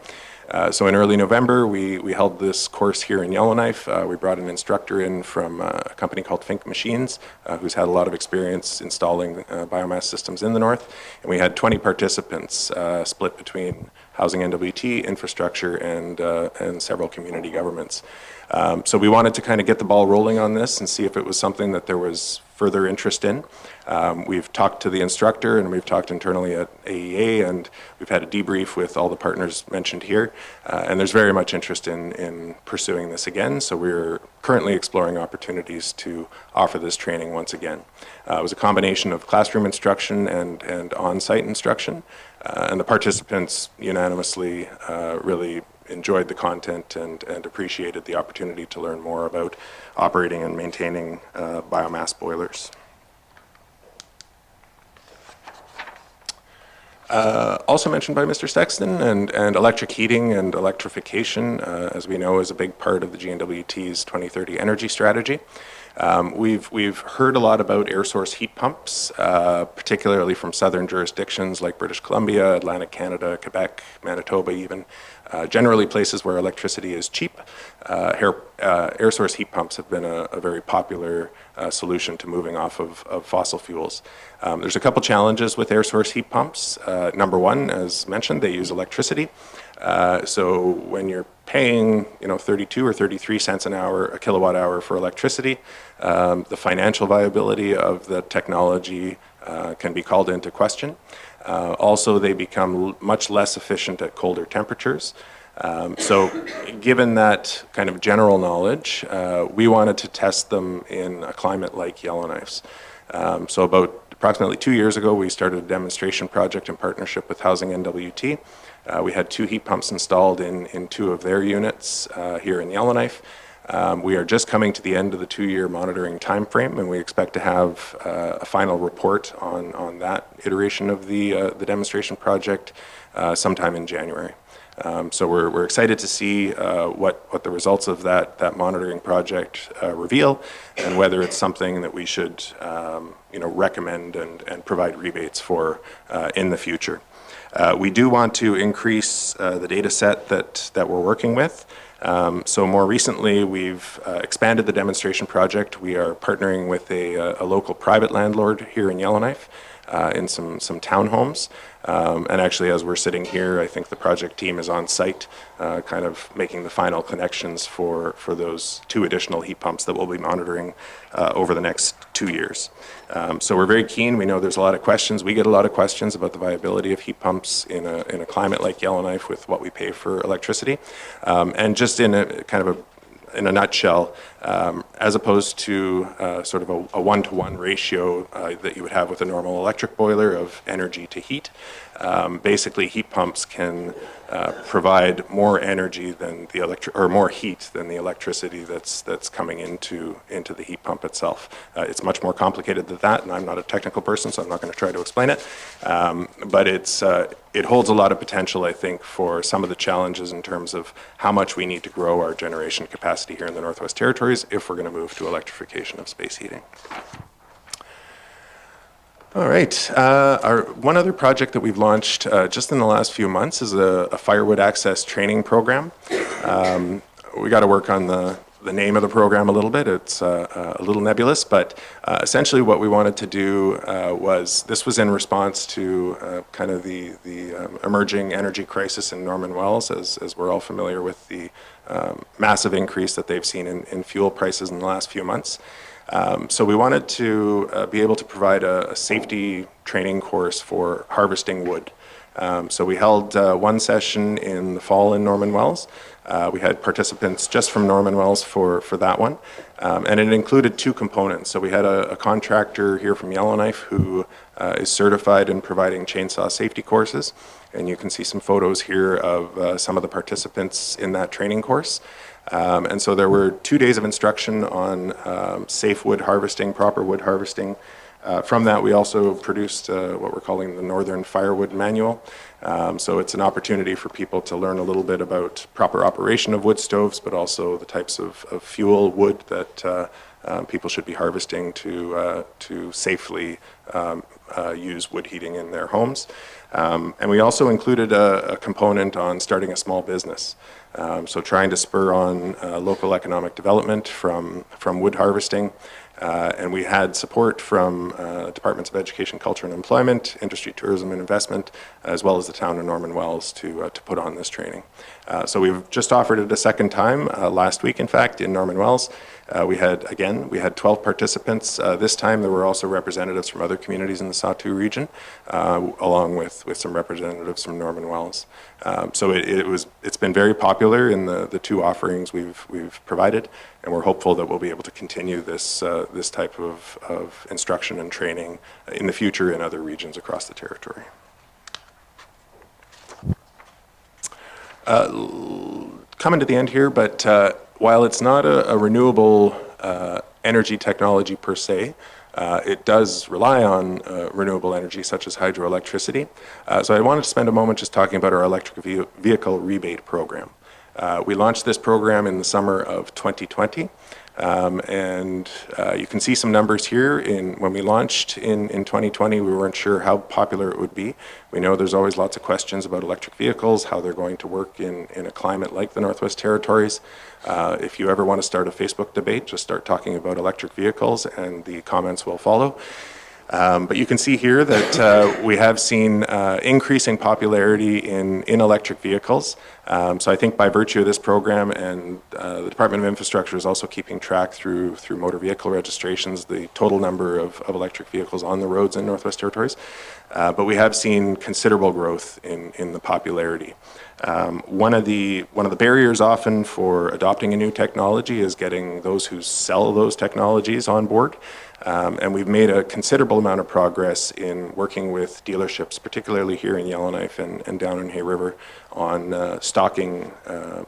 So in early November, we held this course here in Yellowknife. We brought an instructor in from a company called Fink Machines, who's had a lot of experience installing biomass systems in the north. And we had 20 participants split between Housing NWT, Infrastructure, and several community governments. So we wanted to kind of get the ball rolling on this and see if it was something that there was further interest in. We've talked to the instructor and we've talked internally at AEA, and we've had a debrief with all the partners mentioned here, and there's very much interest in pursuing this again. So we're currently exploring opportunities to offer this training once again. It was a combination of classroom instruction and on-site instruction, and the participants unanimously really enjoyed the content and appreciated the opportunity to learn more about operating and maintaining biomass boilers. Also mentioned by Mr. Sexton, and electric heating and electrification, as we know, is a big part of the GNWT's 2030 energy strategy. We've heard a lot about air source heat pumps, particularly from southern jurisdictions like British Columbia, Atlantic Canada, Quebec, Manitoba even, generally places where electricity is cheap. Air source heat pumps have been a very popular solution to moving off of fossil fuels. There's a couple challenges with air source heat pumps. Number one, as mentioned, they use electricity. So when you're paying 32 or 33 cents an hour, a kilowatt hour for electricity, the financial viability of the technology can be called into question. Also, they become much less efficient at colder temperatures. So given that kind of general knowledge, we wanted to test them in a climate like Yellowknife's. So about approximately 2 years ago, we started a demonstration project in partnership with Housing NWT. We had 2 heat pumps installed in 2 of their units here in Yellowknife. We are just coming to the end of the 2-year monitoring timeframe, and we expect to have a final report on that iteration of the demonstration project sometime in January. So we're excited to see what the results of that monitoring project reveal, and whether it's something that we should recommend and provide rebates for in the future. We do want to increase the data set that we're working with. So more recently, we've expanded the demonstration project. We are partnering with a local private landlord here in Yellowknife in some townhomes. And actually, as we're sitting here, I think the project team is on site, kind of making the final connections for those 2 additional heat pumps that we'll be monitoring over the next 2 years. So we're very keen. We know there's a lot of questions. We get a lot of questions about the viability of heat pumps in a climate like Yellowknife with what we pay for electricity. And just in a nutshell, as opposed to sort of a one-to-one ratio that you would have with a normal electric boiler of energy to heat, basically heat pumps can provide more energy than more heat than the electricity that's coming into the heat pump itself. It's much more complicated than that, and I'm not a technical person, so I'm not going to try to explain it. But it holds a lot of potential, I think, for some of the challenges in terms of how much we need to grow our generation capacity here in the Northwest Territories if we're going to move to electrification of space heating. All right. One other project that we've launched just in the last few months is a firewood access training program. We got to work on the name of the program a little bit. It's a little nebulous, but essentially what we wanted to do this was in response to kind of the emerging energy crisis in Norman Wells, as we're all familiar with the massive increase that they've seen in fuel prices in the last few months. So we wanted to be able to provide a safety training course for harvesting wood. So we held one session in the fall in Norman Wells. We had participants just from Norman Wells for that one, and it included 2 components. So we had a contractor here from Yellowknife who is certified in providing chainsaw safety courses, and you can see some photos here of some of the participants in that training course. And so there were 2 days of instruction on safe wood harvesting, proper wood harvesting, From that, we also produced what we're calling the Northern Firewood Manual. So it's an opportunity for people to learn a little bit about proper operation of wood stoves, but also the types of fuel, wood that people should be harvesting to safely use wood heating in their homes. And we also included a component on starting a small business. So trying to spur on local economic development from wood harvesting. And we had support from Departments of Education, Culture and Employment, Industry, Tourism and Investment, as well as the town of Norman Wells to put on this training. So we've just offered it a second time, last week in fact, in Norman Wells. We had 12 participants. This time there were also representatives from other communities in the Sawtooth region, along with some representatives from Norman Wells. So it's been very popular in the two offerings we've provided, and we're hopeful that we'll be able to continue this type of instruction and training in the future in other regions across the territory. Coming to the end here, but while it's not a renewable energy technology per se, it does rely on renewable energy such as hydroelectricity. So I wanted to spend a moment just talking about our electric vehicle rebate program. We launched this program in the summer of 2020. And you can see some numbers here. When we launched in 2020, we weren't sure how popular it would be. We know there's always lots of questions about electric vehicles, how they're going to work in a climate like the Northwest Territories. If you ever want to start a Facebook debate, just start talking about electric vehicles and the comments will follow. But you can see here that we have seen increasing popularity in electric vehicles. So I think by virtue of this program, and the Department of Infrastructure is also keeping track through motor vehicle registrations, the total number of electric vehicles on the roads in Northwest Territories. But we have seen considerable growth in the popularity. One of the barriers often for adopting a new technology is getting those who sell those technologies on board. And we've made a considerable amount of progress in working with dealerships, particularly here in Yellowknife and down in Hay River, on stocking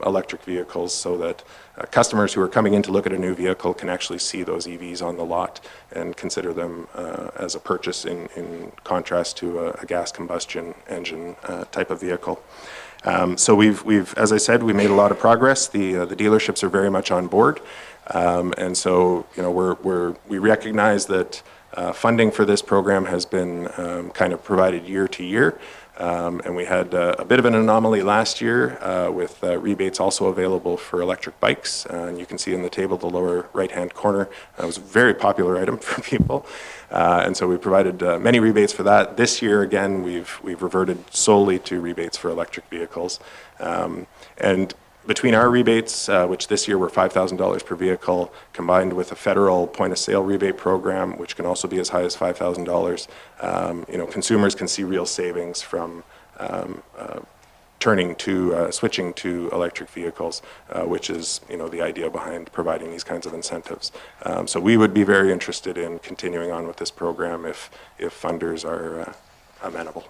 electric vehicles so that customers who are coming in to look at a new vehicle can actually see those EVs on the lot and consider them as a purchase in contrast to a gas combustion engine type of vehicle. So we've, as I said, we made a lot of progress. The dealerships are very much on board. And so, you know, we recognize that funding for this program has been kind of provided year to year. And we had a bit of an anomaly last year with rebates also available for electric bikes. And you can see in the table, the lower right-hand corner, it was a very popular item for people. And so we provided many rebates for that. This year, again, we've reverted solely to rebates for electric vehicles. And between our rebates, which this year were $5,000 per vehicle, combined with a federal point-of-sale rebate program, which can also be as high as $5,000, you know, consumers can see real savings from switching to electric vehicles, which is, you know, the idea behind providing these kinds of incentives. So we would be very interested in continuing on with this program if funders are amenable.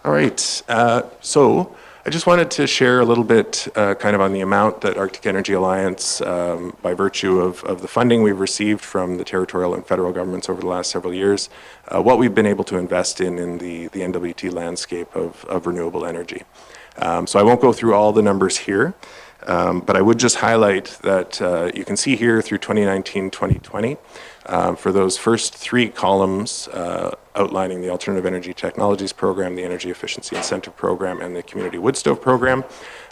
All right, so I just wanted to share a little bit kind of on the amount that Arctic Energy Alliance, by virtue of the funding we've received from the territorial and federal governments over the last several years, what we've been able to invest in the NWT landscape of renewable energy. So I won't go through all the numbers here, but I would just highlight that you can see here through 2019-2020, for those first three columns outlining the Alternative Energy Technologies Program, the Energy Efficiency Incentive Program, and the Community Wood Stove Program.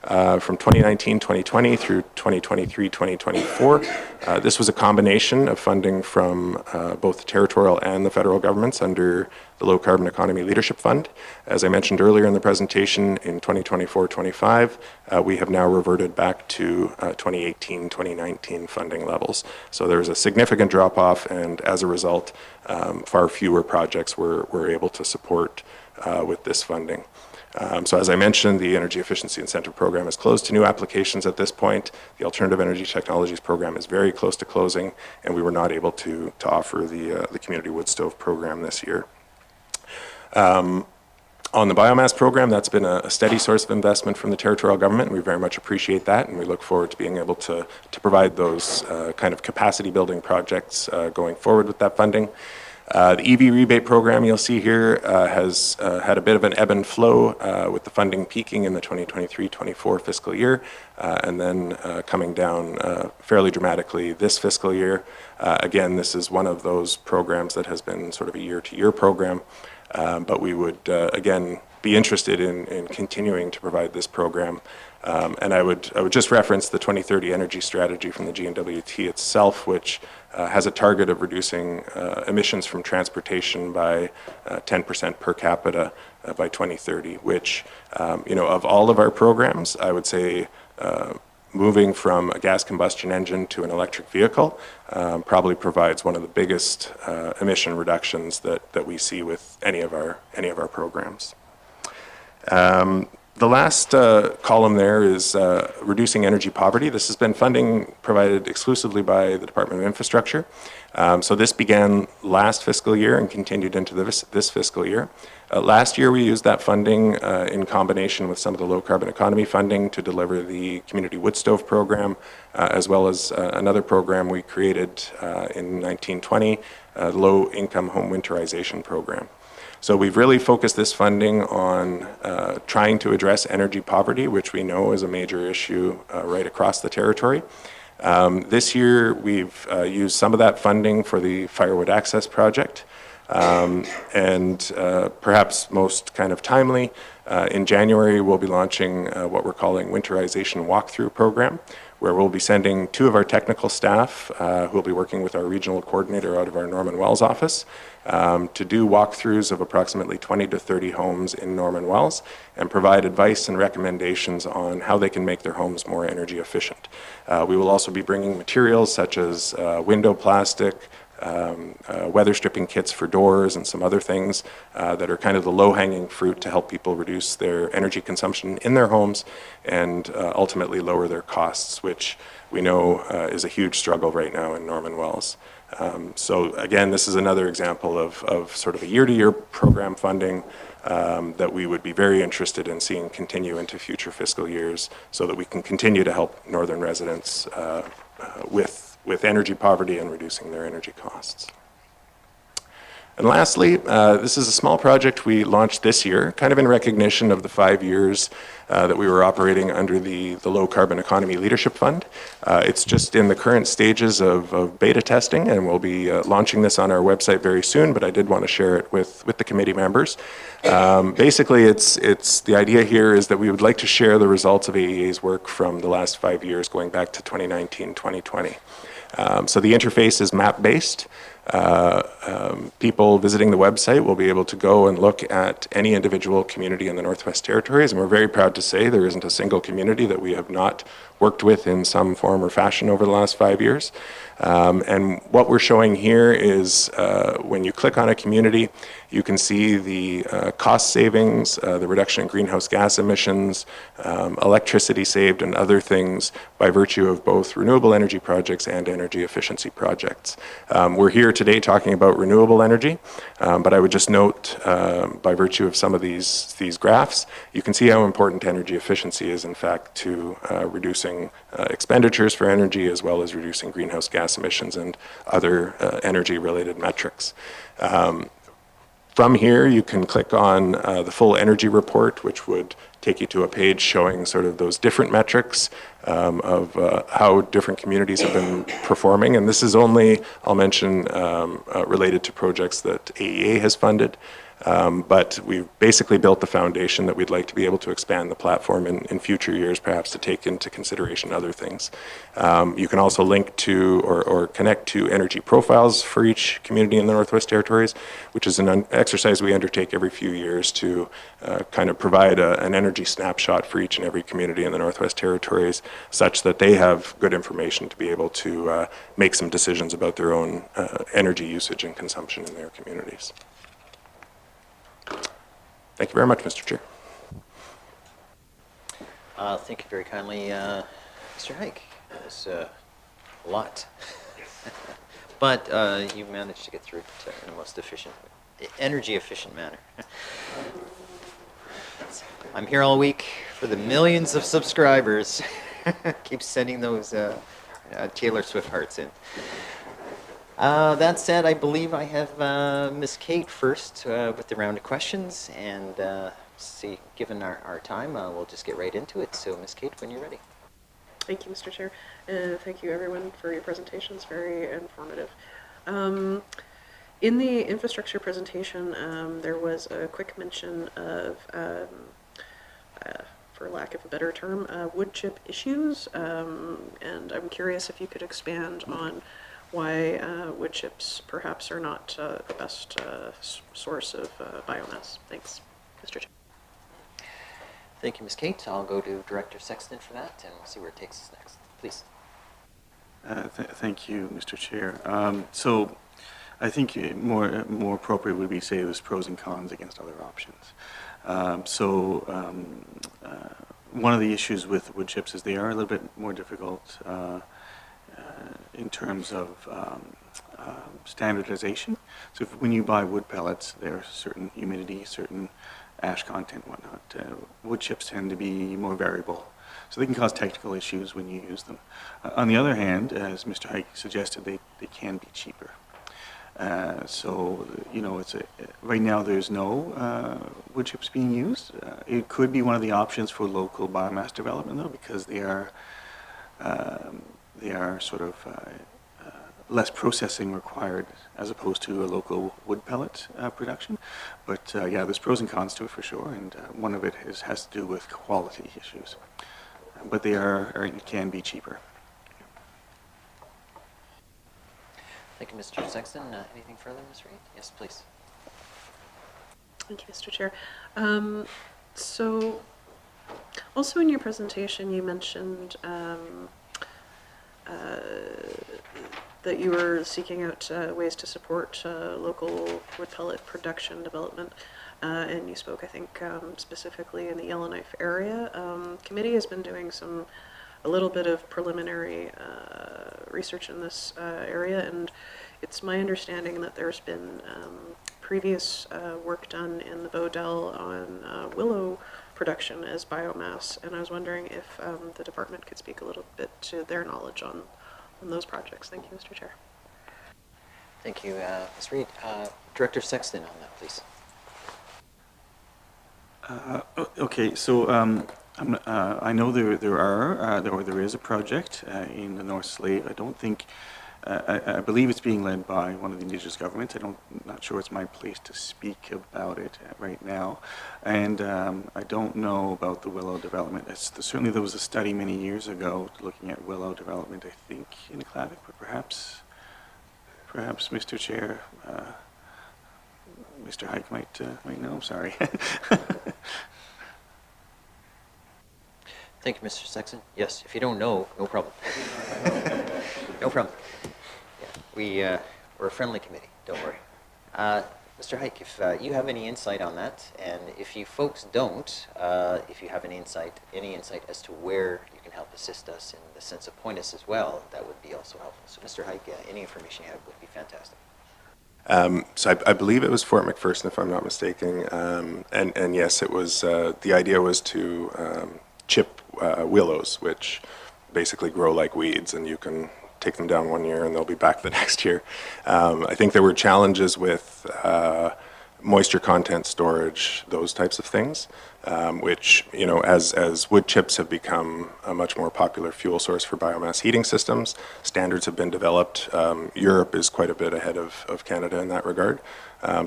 From 2019-2020 through 2023-2024, this was a combination of funding from both the territorial and the federal governments under the Low Carbon Economy Leadership Fund. As I mentioned earlier in the presentation, in 2024-25, we have now reverted back to 2018-2019 funding levels. So there's a significant drop-off, and as a result, far fewer projects were able to support with this funding. So as I mentioned, the Energy Efficiency Incentive Program is closed to new applications at this point. The Alternative Energy Technologies Program is very close to closing, and we were not able to offer the Community Wood Stove Program this year. On the biomass program, that's been a steady source of investment from the territorial government. We very much appreciate that, and we look forward to being able to provide those kind of capacity building projects going forward with that funding. The EV rebate program you'll see here has had a bit of an ebb and flow with the funding peaking in the 2023-24 fiscal year and then coming down fairly dramatically this fiscal year. Again, this is one of those programs that has been sort of a year-to-year program, but we would, again, be interested in continuing to provide this program. And I would just reference the 2030 energy strategy from the GNWT itself, which has a target of reducing emissions from transportation by 10% per capita by 2030, which, of all of our programs, I would say moving from a gas combustion engine to an electric vehicle probably provides one of the biggest emission reductions that we see with any of our programs. The last column there is reducing energy poverty. This has been funding provided exclusively by the Department of Infrastructure. So this began last fiscal year and continued into this fiscal year. Last year we used that funding in combination with some of the low carbon economy funding to deliver the community wood stove program, as well as another program we created in 1920, the low income home winterization program. So we've really focused this funding on trying to address energy poverty, which we know is a major issue right across the territory. This year we've used some of that funding for the Firewood Access Project. And perhaps most kind of timely, in January we'll be launching what we're calling Winterization Walkthrough Program, where we'll be sending 2 of our technical staff who will be working with our regional coordinator out of our Norman Wells office to do walkthroughs of approximately 20 to 30 homes in Norman Wells and provide advice and recommendations on how they can make their homes more energy efficient. We will also be bringing materials such as window plastic, weather stripping kits for doors and some other things that are kind of the low-hanging fruit to help people reduce their energy consumption in their homes and ultimately lower their costs, which we know is a huge struggle right now in Norman Wells. So again, this is another example of sort of a year-to-year program funding that we would be very interested in seeing continue into future fiscal years so that we can continue to help northern residents with energy poverty and reducing their energy costs. And lastly, this is a small project we launched this year, kind of in recognition of the 5 years that we were operating under the Low Carbon Economy Leadership Fund. It's just in the current stages of beta testing, and we'll be launching this on our website very soon, but I did want to share it with the committee members. Basically, it's the idea here is that we would like to share the results of AEA's work from the last 5 years, going back to 2019-2020. So the interface is map-based. People visiting the website will be able to go and look at any individual community in the Northwest Territories, and we're very proud to say there isn't a single community that we have not worked with in some form or fashion over the last 5 years. And what we're showing here is when you click on a community, you can see the cost savings, the reduction in greenhouse gas emissions, electricity saved, and other things by virtue of both renewable energy projects and energy efficiency projects. We're here today talking about renewable energy, but I would just note by virtue of some of these graphs, you can see how important energy efficiency is, in fact, to reducing expenditures for energy as well as reducing greenhouse gas emissions and other energy-related metrics. From here, you can click on the full energy report, which would take you to a page showing sort of those different metrics of how different communities have been performing. And this is only, I'll mention, related to projects that AEA has funded. But we've basically built the foundation that we'd like to be able to expand the platform in future years, perhaps to take into consideration other things. You can also link to or connect to energy profiles for each community in the Northwest Territories, which is an exercise we undertake every few years to kind of provide an energy snapshot for each and every community in the Northwest Territories, such that they have good information to be able to make some decisions about their own energy usage and consumption in their communities. Thank you very much, Mr. Chair. Thank you very kindly, Mr. Hike. That was a lot. But you managed to get through it in the most efficient, energy-efficient manner. I'm here all week for the millions of subscribers. Keep sending those Taylor Swift hearts in. That said, I believe I have Miss Kate first with the round of questions, and see, given our time, we'll just get right into it. So, Miss Kate, when you're ready. Thank you, Mr. Chair, and thank you everyone for your presentations. Very informative. In the infrastructure presentation, there was a quick mention of, for lack of a better term, wood chip issues, and I'm curious if you could expand on why wood chips perhaps are not the best source of biomass. Thanks, Mr. Chair. Thank you, Ms. Kate. I'll go to Director Sexton for that, and we'll see where it takes us next. Please. Thank you, Mr. Chair. So I think more appropriate would be to say there's pros and cons against other options. One of the issues with wood chips is they are a little bit more difficult in terms of standardization. So when you buy wood pellets, there's certain humidity, certain ash content, whatnot. Wood chips tend to be more variable, so they can cause technical issues when you use them. On the other hand, as Mr. Hike suggested, they can be cheaper. So, you know, right now there's no wood chips being used. It could be one of the options for local biomass development, though, because they are sort of less processing required as opposed to a local wood pellet production. But yeah, there's pros and cons to it for sure, and one of it has to do with quality issues. But they can be cheaper. Thank you, Mr. Sexton. Anything further, Ms. Reid? Yes, please. Thank you, Mr. Chair. So, also in your presentation, you mentioned that you were seeking out ways to support local wood pellet production development, and you spoke, I think, specifically in the Yellowknife area. Committee has been doing a little bit of preliminary research in this area, and it's my understanding that there's been previous work done in the Bodell on willow production as biomass, and I was wondering if the department could speak a little bit to their knowledge on those projects. Thank you, Mr. Chair. Thank you, Ms. Reid. Director Sexton on that, please. Okay, so I know there is a project in the North Slave. I don't think, I believe it's being led by one of the Indigenous governments. Not sure it's my place to speak about it right now. And I don't know about the willow development. Certainly there was a study many years ago looking at willow development, I think, in Clavik, but perhaps Mr. Chair, Mr. Hike might know. Sorry. Thank you, Mr. Sexton. Yes, if you don't know, no problem. No problem. Yeah, we're a friendly committee, don't worry. Mr. Hike, if you have any insight on that, and if you folks don't, if you have any insight as to where you can help assist us in the sense of point us as well, that would be also helpful. So Mr. Hike, any information you have would be fantastic. So I believe it was Fort McPherson, if I'm not mistaken, and yes, it was. The idea was to chip willows, which basically grow like weeds, and you can take them down one year and they'll be back the next year. I think there were challenges with moisture content storage, those types of things, which, you know, as wood chips have become a much more popular fuel source for biomass heating systems, standards have been developed. Europe is quite a bit ahead of Canada in that regard.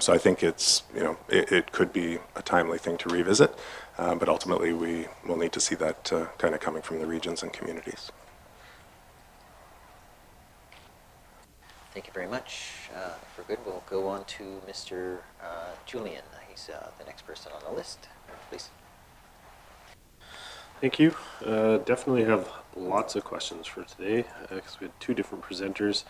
So I think it's, you know, it could be a timely thing to revisit, but ultimately we will need to see that kind of coming from the regions and communities. Thank you very much. For good, we'll go on to Mr. Julian. He's the next person on the list. Please. Thank you. Definitely have lots of questions for today because we had two different presenters.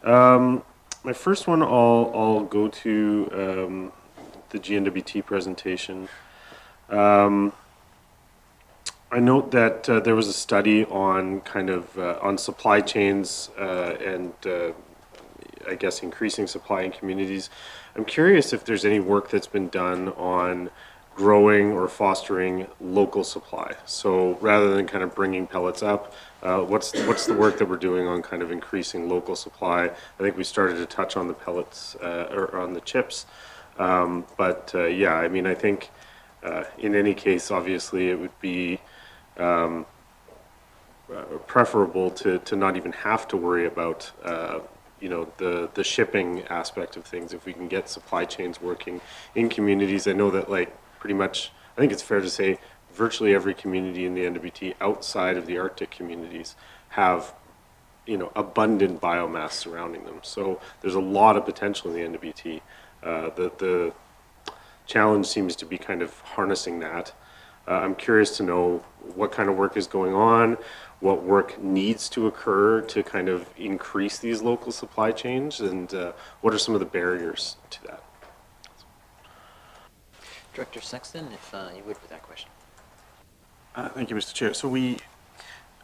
My first one, I'll go to the GNWT presentation. I note that there was a study on on supply chains and I guess increasing supply in communities. I'm curious if there's any work that's been done on growing or fostering local supply. So rather than kind of bringing pellets up, what's the work that we're doing on kind of increasing local supply? I think we started to touch on the pellets or on the chips, yeah, I mean, I think in any case, obviously, it would be preferable to not even have to worry about you know, the shipping aspect of things if we can get supply chains working in communities. I know that, like, pretty much, I think it's fair to say virtually every community in the NWT outside of the Arctic communities have, you know, abundant biomass surrounding them. So there's a lot of potential in the NWT. The challenge seems to be kind of harnessing that. I'm curious to know what kind of work is going on, what work needs to occur to kind of increase these local supply chains, and what are some of the barriers to that? Director Sexton, if you would, with that question. Thank you, Mr. Chair. So we,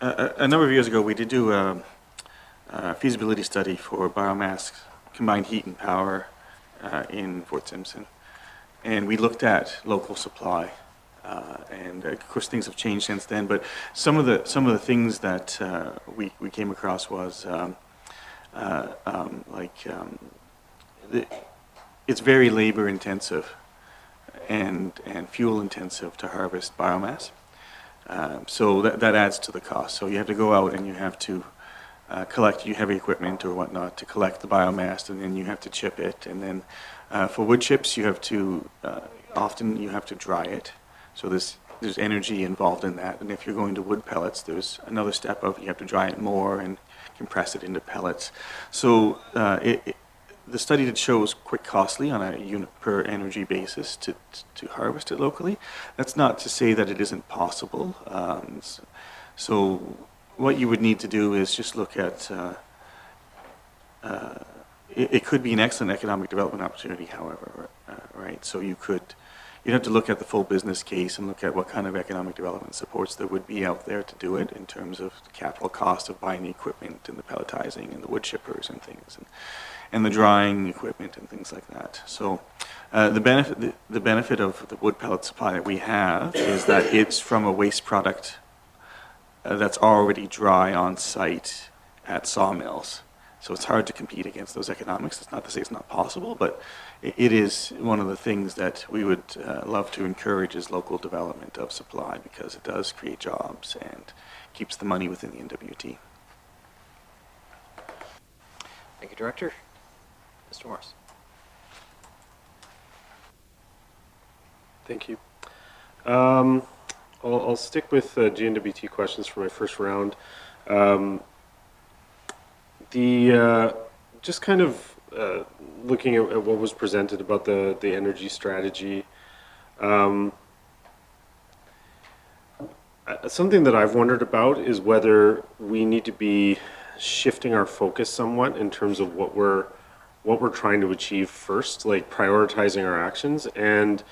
a number of years ago, we did do a feasibility study for biomass combined heat and power in Fort Simpson, and we looked at local supply. And of course, things have changed since then. But some of the things that we came across was it's very labor intensive and fuel intensive to harvest biomass. So that adds to the cost. So you have to go out and you have to collect your heavy equipment or whatnot to collect the biomass, and then you have to chip it. And then for wood chips, you have to often you have to dry it. So there's energy involved in that. And if you're going to wood pellets, there's another step of you have to dry it more and compress it into pellets. So the study did show it was quite costly on a unit per energy basis to harvest it locally. That's not to say that it isn't possible. So what you would need to do is just look at, it could be an excellent economic development opportunity, however, right? So you'd have to look at the full business case and look at what kind of economic development supports there would be out there to do it in terms of the capital cost of buying the equipment and the pelletizing and the wood chippers and things, and the drying equipment and things like that. So the benefit of the wood pellet supply that we have is that it's from a waste product that's already dry on site at sawmills. So it's hard to compete against those economics. It's not to say it's not possible, but it is one of the things that we would love to encourage is local development of supply, because it does create jobs and keeps the money within the NWT. Thank you, Director. Mr. Morris. Thank you. I'll stick with GNWT questions for my first round. Just kind of looking at what was presented about the energy strategy, something that I've wondered about is whether we need to be shifting our focus somewhat in terms of what we're trying to achieve first, like prioritizing our actions. And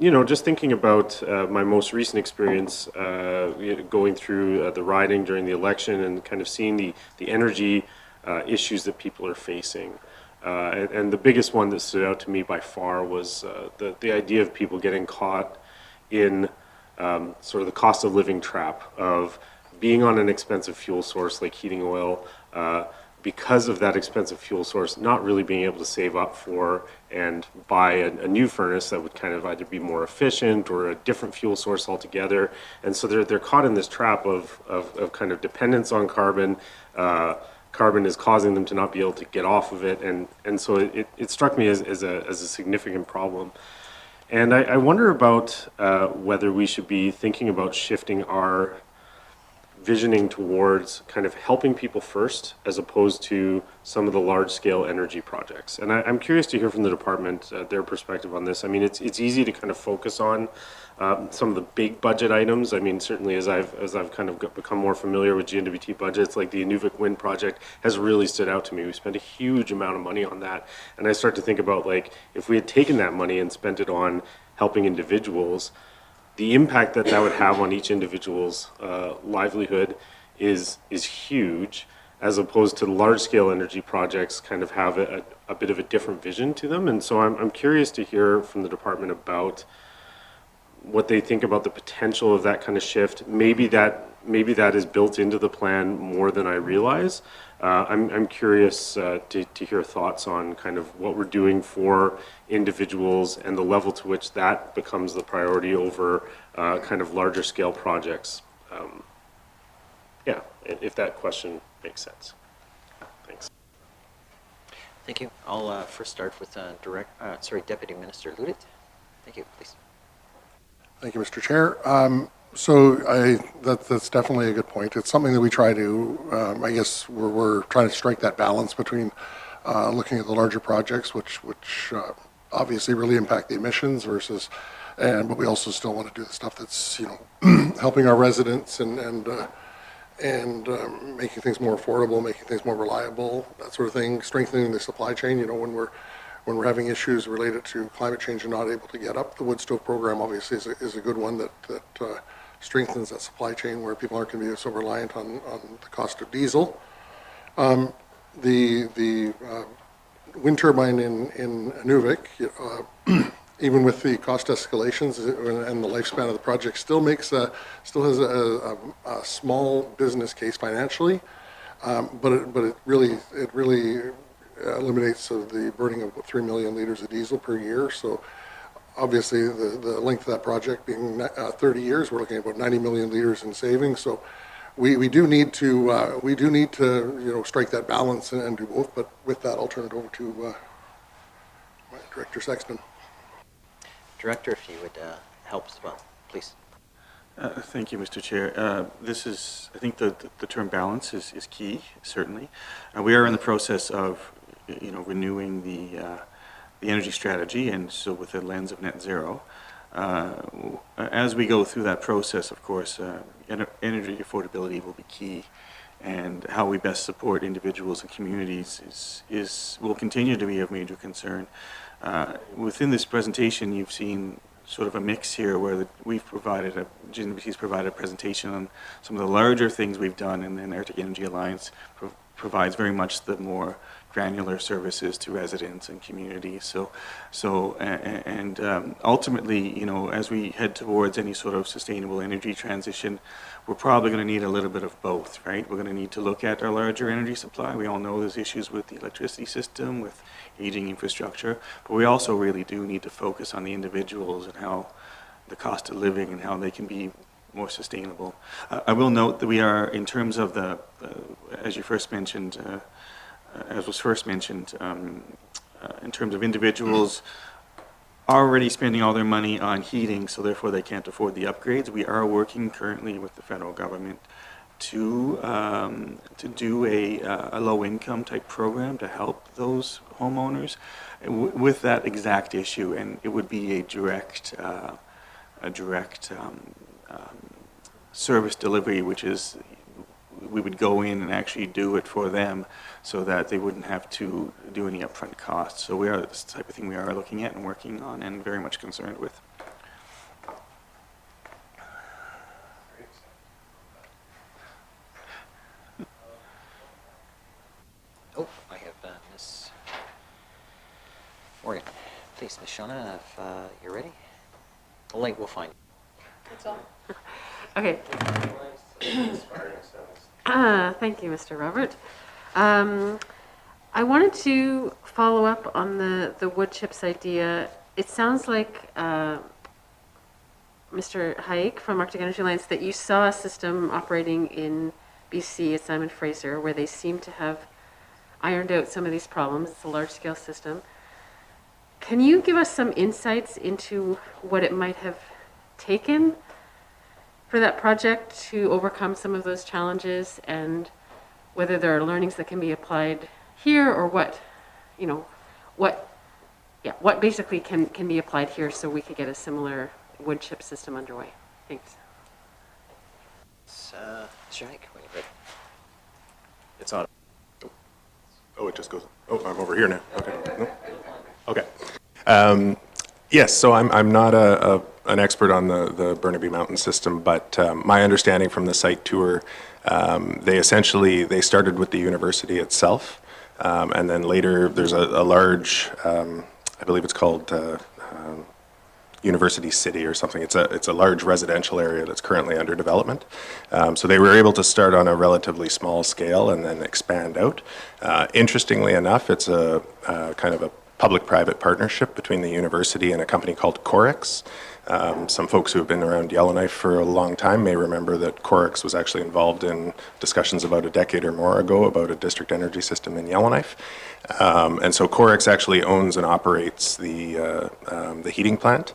you know, just thinking about my most recent experience going through the riding during the election and kind of seeing the energy issues that people are facing. And the biggest one that stood out to me by far was the idea of people getting caught in sort of the cost of living trap of being on an expensive fuel source like heating oil, because of that expensive fuel source, not really being able to save up for and buy a new furnace that would kind of either be more efficient or a different fuel source altogether. And so they're caught in this trap of kind of dependence on carbon. Carbon is causing them to not be able to get off of it. And so it struck me as a significant problem. And I wonder about whether we should be thinking about shifting our visioning towards kind of helping people first, as opposed to some of the large-scale energy projects. And I'm curious to hear from the department their perspective on this. I mean, it's easy to kind of focus on some of the big budget items. I mean, certainly as I've kind of become more familiar with GNWT budgets, like the Inuvik Wind project has really stood out to me. We spent a huge amount of money on that, and I start to think about, like, if we had taken that money and spent it on helping individuals, the impact that would have on each individual's livelihood is huge. as opposed to large-scale energy projects kind of have a bit of a different vision to them. And so I'm curious to hear from the department about what they think about the potential of that kind of shift. Maybe that is built into the plan more than I realize. I'm curious to hear thoughts on kind of what we're doing for individuals and the level to which that becomes the priority over kind of larger scale projects. Yeah, if that question makes sense. Thanks. Thank you. I'll first start with Deputy Minister Ludit. Thank you, please. Thank you, Mr. Chair. That's definitely a good point. It's something that we try to, I guess we're trying to strike that balance between looking at the larger projects, which obviously really impact the emissions versus, but we also still want to do the stuff that's, helping our residents and making things more affordable, making things more reliable, that sort of thing, strengthening the supply chain. When we're having issues related to climate change and not able to get up, the wood stove program obviously is a good one that strengthens that supply chain where people aren't going to be so reliant on the cost of diesel. The wind turbine in Inuvik, even with the cost escalations and the lifespan of the project, still has a small business case financially, but it really eliminates the burning of 3 million liters of diesel per year. So obviously the length of that project being 30 years, we're looking at about 90 million liters in savings. So we do need to strike that balance and do both. But with that, I'll turn it over to Director Sexton. Director, if you would help as well, please. Thank you, Mr. Chair. I think the term balance is key, certainly. We are in the process of renewing the energy strategy, and so with the lens of net zero. As we go through that process, of course, energy affordability will be key, and how we best support individuals and communities will continue to be of major concern. Within this presentation, you've seen sort of a mix here where GNPC's provided a presentation on some of the larger things we've done, and then Arctic Energy Alliance provides very much the more granular services to residents and communities. Ultimately, as we head towards any sort of sustainable energy transition, we're probably going to need a little bit of both, right? We're going to need to look at our larger energy supply. We all know there's issues with the electricity system, with aging infrastructure, but we also really do need to focus on the individuals and how the cost of living and how they can be more sustainable. I will note that we are, in terms of as was first mentioned, in terms of individuals already spending all their money on heating, so therefore they can't afford the upgrades. We are working currently with the federal government to do a low-income type program to help those homeowners with that exact issue, and it would be a direct service delivery, which is we would go in and actually do it for them so that they wouldn't have to do any upfront costs. So this type of thing we are looking at and working on and very much concerned with. Oh, I have Ms. Morgan. Please, Ms. Shona, if you're ready. We'll find you. That's all. Okay. Thank you, Mr. Robert. I wanted to follow up on the wood chips idea. It sounds like, Mr. Hayek from Arctic Energy Alliance, that you saw a system operating in BC at Simon Fraser where they seem to have ironed out some of these problems. It's a large-scale system. Can you give us some insights into what it might have taken for that project to overcome some of those challenges, and whether there are learnings that can be applied here, or what basically can be applied here so we could get a similar wood chip system underway? Thanks. Mr. Hayek, when you're ready. It's on. Oh, it just goes. Oh, I'm over here now. Okay. No. Okay. Yes, so I'm not a an expert on the Burnaby Mountain system, but my understanding from the site tour, they started with the university itself, and then later there's a large, I believe it's called University City or something. It's a large residential area that's currently under development. So they were able to start on a relatively small scale and then expand out. Interestingly enough, it's a kind of a public-private partnership between the university and a company called Corex. Some folks who have been around Yellowknife for a long time may remember that Corex was actually involved in discussions about a decade or more ago about a district energy system in Yellowknife. And so Corex actually owns and operates the heating plant.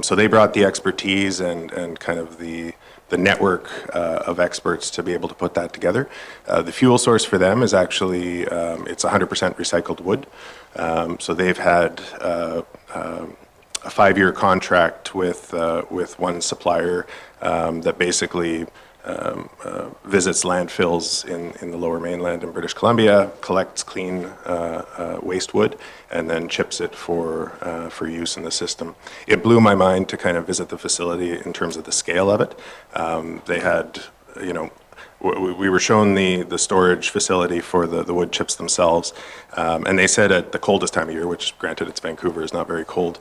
So they brought the expertise and kind of the network of experts to be able to put that together. The fuel source for them is actually, it's 100% recycled wood. So they've had a 5-year contract with one supplier that basically visits landfills in the Lower Mainland in British Columbia, collects clean waste wood, and then chips it for use in the system. It blew my mind to kind of visit the facility in terms of the scale of it. They had, you know, we were shown the storage facility for the wood chips themselves, and they said at the coldest time of year, which granted it's Vancouver, is not very cold,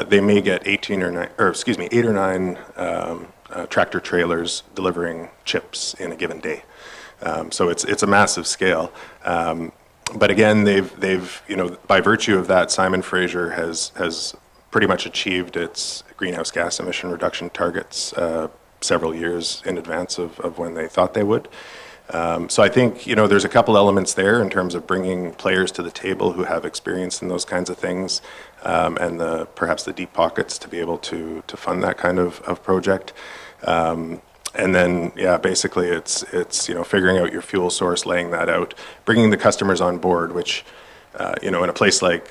they may get 8 or 9 tractor trailers delivering chips in a given day. So it's a massive scale. But again, they've you know, by virtue of that, Simon Fraser has pretty much achieved its greenhouse gas emission reduction targets several years in advance of when they thought they would. So I think, you know, there's a couple elements there in terms of bringing players to the table who have experience in those kinds of things, and perhaps the deep pockets to be able to fund that kind of project. And then, yeah, basically it's you know, figuring out your fuel source, laying that out, bringing the customers on board, which, you know, in a place like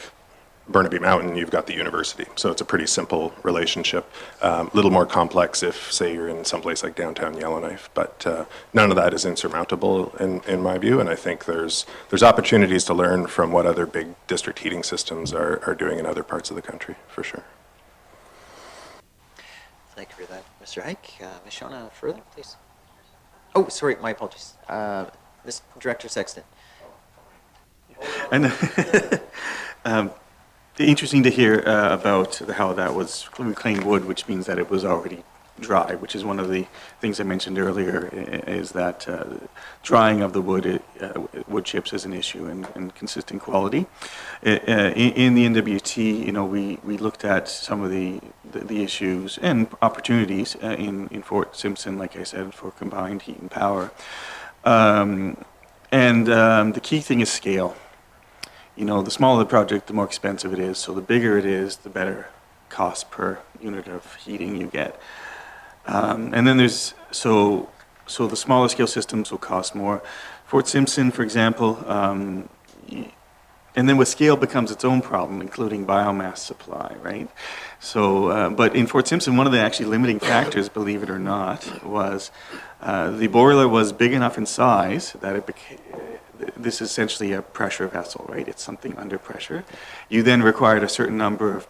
Burnaby Mountain, you've got the university. So it's a pretty simple relationship. A little more complex if, say, you're in someplace like downtown Yellowknife, but none of that is insurmountable in my view, and I think there's opportunities to learn from what other big district heating systems are doing in other parts of the country, for sure. Thank you for that, Mr. Hike. Ms. Shona, further, please. Oh, sorry, my apologies. Ms. Director Sexton. And interesting to hear about how that was reclaimed wood, which means that it was already dry, which is one of the things I mentioned earlier, is that drying of the wood chips is an issue and consistent quality. In the NWT, you know, we looked at some of the issues and opportunities in Fort Simpson, like I said, for combined heat and power. The key thing is scale. You know, the smaller the project, the more expensive it is. So the bigger it is, the better cost per unit of heating you get. And then there's, so the smaller scale systems will cost more. Fort Simpson, for example, and then with scale becomes its own problem, including biomass supply, right? So, but in Fort Simpson, one of the actually limiting factors, believe it or not, was the boiler was big enough in size that it became, this is essentially a pressure vessel, right? It's something under pressure. You then required a certain number of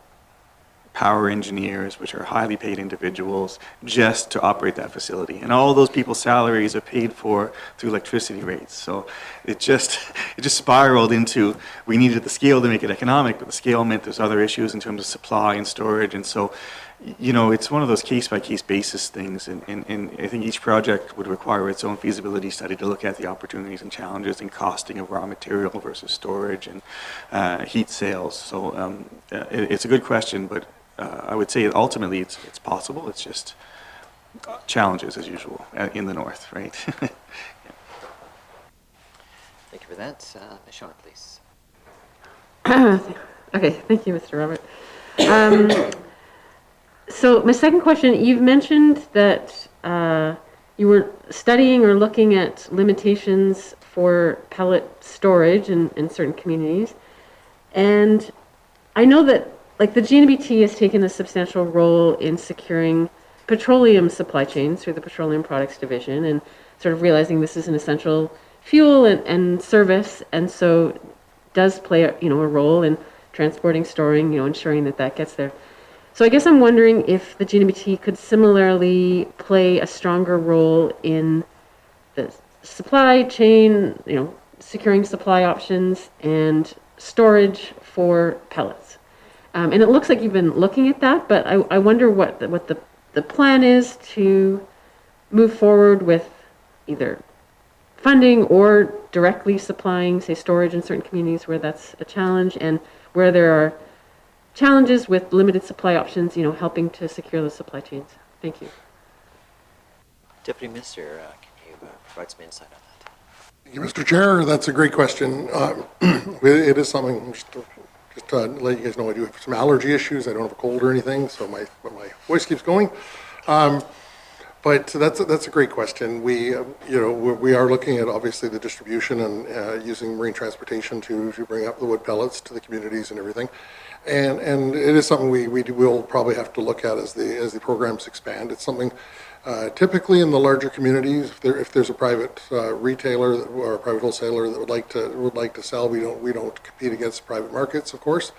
power engineers, which are highly paid individuals, just to operate that facility. And all those people's salaries are paid for through electricity rates. So it just spiraled into, we needed the scale to make it economic, but the scale meant there's other issues in terms of supply and storage. And so, you know, it's one of those case-by-case basis things, and I think each project would require its own feasibility study to look at the opportunities and challenges in costing of raw material versus storage and heat sales. So it's a good question, but I would say ultimately it's possible. It's just challenges as usual in the north, right? Yeah. Thank you for that. Ms. Shona, please. Okay, thank you, Mr. Robert. So my second question, you've mentioned that you were studying or looking at limitations for pellet storage in certain communities. And I know that like the GNBT has taken a substantial role in securing petroleum supply chains through the Petroleum Products Division and sort of realizing this is an essential fuel and service, and so does play a role in transporting, storing, ensuring that gets there. So I guess I'm wondering if the GNBT could similarly play a stronger role in the supply chain, securing supply options and storage for pellets. And it looks like you've been looking at that, but I wonder what the plan is to move forward with either funding or directly supplying, say, storage in certain communities where that's a challenge, and where there are challenges with limited supply options, helping to secure the supply chains. Thank you. Deputy Minister, can you provide some insight on that? Thank you, Mr. Chair. That's a great question. It is something, just to let you guys know, I do have some allergy issues. I don't have a cold or anything, so my voice keeps going. But that's a great question. We are looking at obviously the distribution and using marine transportation to bring up the wood pellets to the communities and everything. And it is something we will probably have to look at as the programs expand. It's something typically in the larger communities, if there's a private retailer or a private wholesaler that would like to sell, we don't compete against private markets, of course.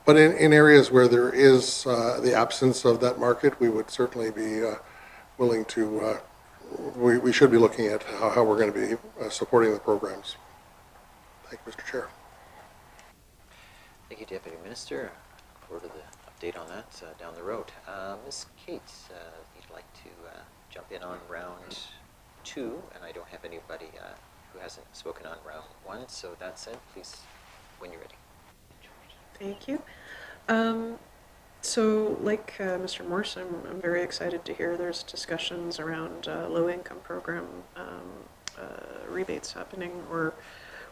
But in areas where there is the absence of that market, we would certainly be willing to. We should be looking at how we're going to be supporting the programs. Thank you, Mr. Chair. Thank you, Deputy Minister. Look forward to the update on that down the road. Ms. Kate, you'd like to jump in on round 2, and I don't have anybody who hasn't spoken on round 1. So that said, please, when you're ready. Thank you. So, like Mr. Morse, I'm very excited to hear there's discussions around low-income program rebates happening, or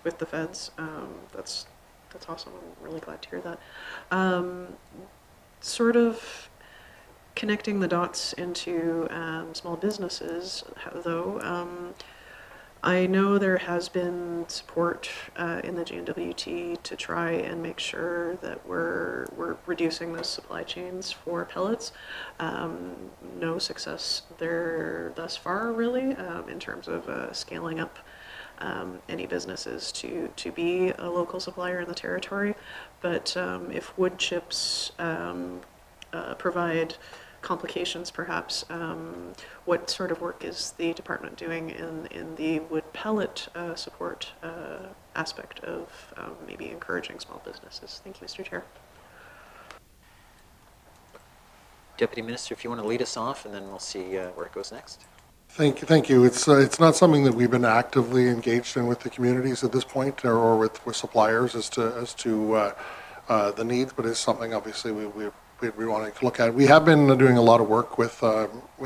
with the feds. That's awesome. I'm really glad to hear that. Sort of connecting the dots into small businesses, though. I know there has been support in the GNWT to try and make sure that we're reducing those supply chains for pellets. No success there thus far, really, in terms of scaling up any businesses to be a local supplier in the territory. But if wood chips provide complications, perhaps, what sort of work is the department doing in the wood pellet support aspect of maybe encouraging small businesses? Thank you, Mr. Chair. Deputy Minister, if you want to lead us off, and then we'll see where it goes next. Thank you. It's not something that we've been actively engaged in with the communities at this point, or with suppliers as to the needs, but it's something obviously we want to look at. We have been doing a lot of work with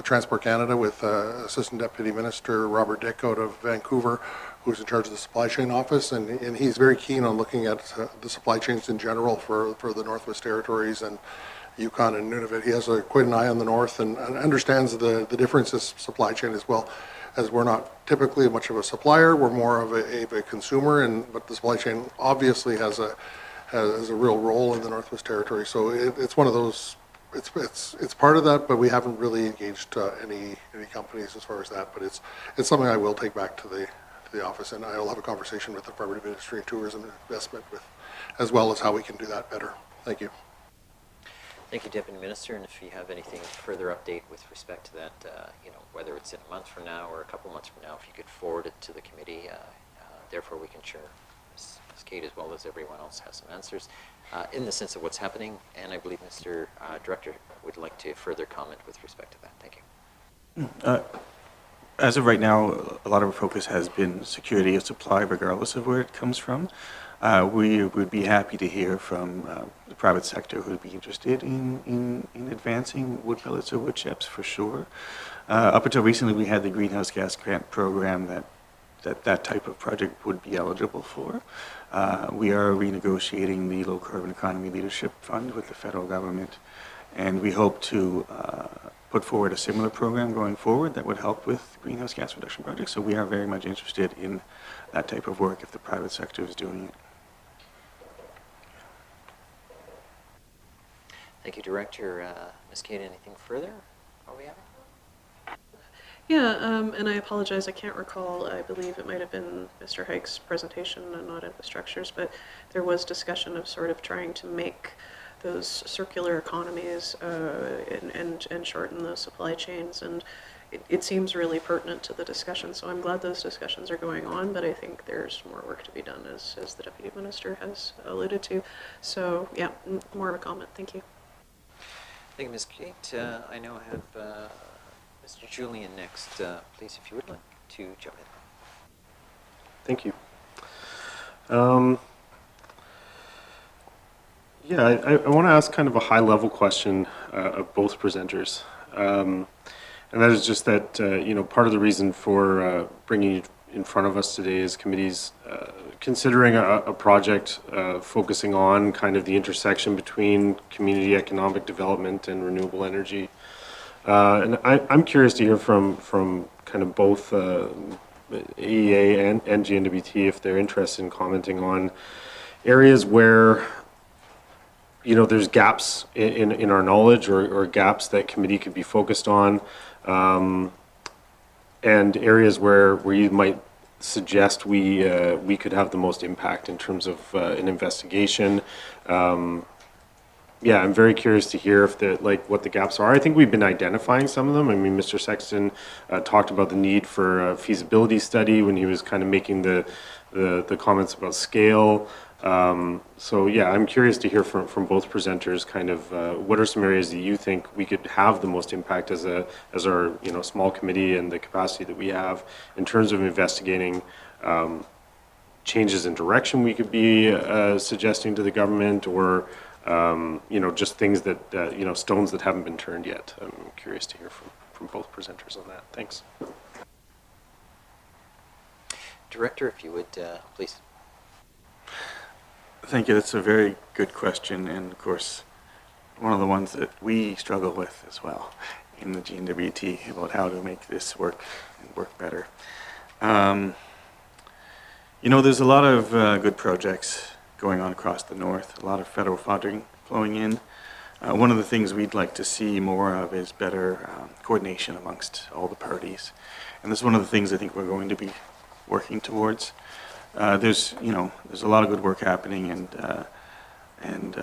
Transport Canada, with Assistant Deputy Minister Robert Dick out of Vancouver, who's in charge of the supply chain office, and he's very keen on looking at the supply chains in general for the Northwest Territories and Yukon and Nunavut. He has quite an eye on the north and understands the differences supply chain as well, as we're not typically much of a supplier. We're more of a consumer, but the supply chain obviously has a real role in the Northwest Territory. So it's one of those. It's part of that, but we haven't really engaged any companies as far as that. But it's something I will take back to the office, and I'll have a conversation with the Department of Industry and Tourism and Investment as well as how we can do that better. Thank you. Thank you, Deputy Minister. And if you have anything further update with respect to that, whether it's in a month from now or a couple months from now, if you could forward it to the committee, therefore we can share. Ms. Kate, as well as everyone else, has some answers in the sense of what's happening. And I believe Mr. Director would like to further comment with respect to that. Thank you. As of right now, a lot of our focus has been security of supply, regardless of where it comes from. We would be happy to hear from the private sector who would be interested in advancing wood pellets or wood chips, for sure. Up until recently, we had the greenhouse gas grant program that type of project would be eligible for. We are renegotiating the Low Carbon Economy Leadership Fund with the federal government, and we hope to put forward a similar program going forward that would help with greenhouse gas reduction projects. So we are very much interested in that type of work if the private sector is doing it. Thank you, Director. Ms. Kate, anything further? Are we having? Yeah, and I apologize, I can't recall, I believe it might have been Mr. Hike's presentation and not infrastructures, but there was discussion of sort of trying to make those circular economies and shorten those supply chains. And it seems really pertinent to the discussion. So I'm glad those discussions are going on, but I think there's more work to be done, as the Deputy Minister has alluded to. So yeah, more of a comment. Thank you. Thank you, Ms. Kate. I now have Mr. Julian next. Please, if you would like to jump in. Thank you. Yeah, I want to ask kind of a high-level question of both presenters. And that is just that, you know, part of the reason for bringing it in front of us today is committees considering a project focusing on kind of the intersection between community economic development and renewable energy. And I'm curious to hear from kind of both AEA and GNWT if they're interested in commenting on areas where, you know, there's gaps in our knowledge or gaps that committee could be focused on, and areas where you might suggest we could have the most impact in terms of an investigation. Yeah, I'm very curious to hear if what the gaps are. I think we've been identifying some of them. I mean, Mr. Sexton talked about the need for a feasibility study when he was kind of making the comments about scale. So yeah, I'm curious to hear from both presenters kind of what are some areas that you think we could have the most impact as our, you know, small committee and the capacity that we have in terms of investigating changes in direction we could be suggesting to the government, or you know, just things that you know, stones that haven't been turned yet. I'm curious to hear from both presenters on that. Thanks. Director, if you would, please. Thank you. That's a very good question, and of course, one of the ones that we struggle with as well in the GNWT about how to make this work and work better. You know, there's a lot of good projects going on across the north, a lot of federal funding flowing in. One of the things we'd like to see more of is better coordination amongst all the parties. And this is one of the things I think we're going to be working towards. There's a lot of good work happening, and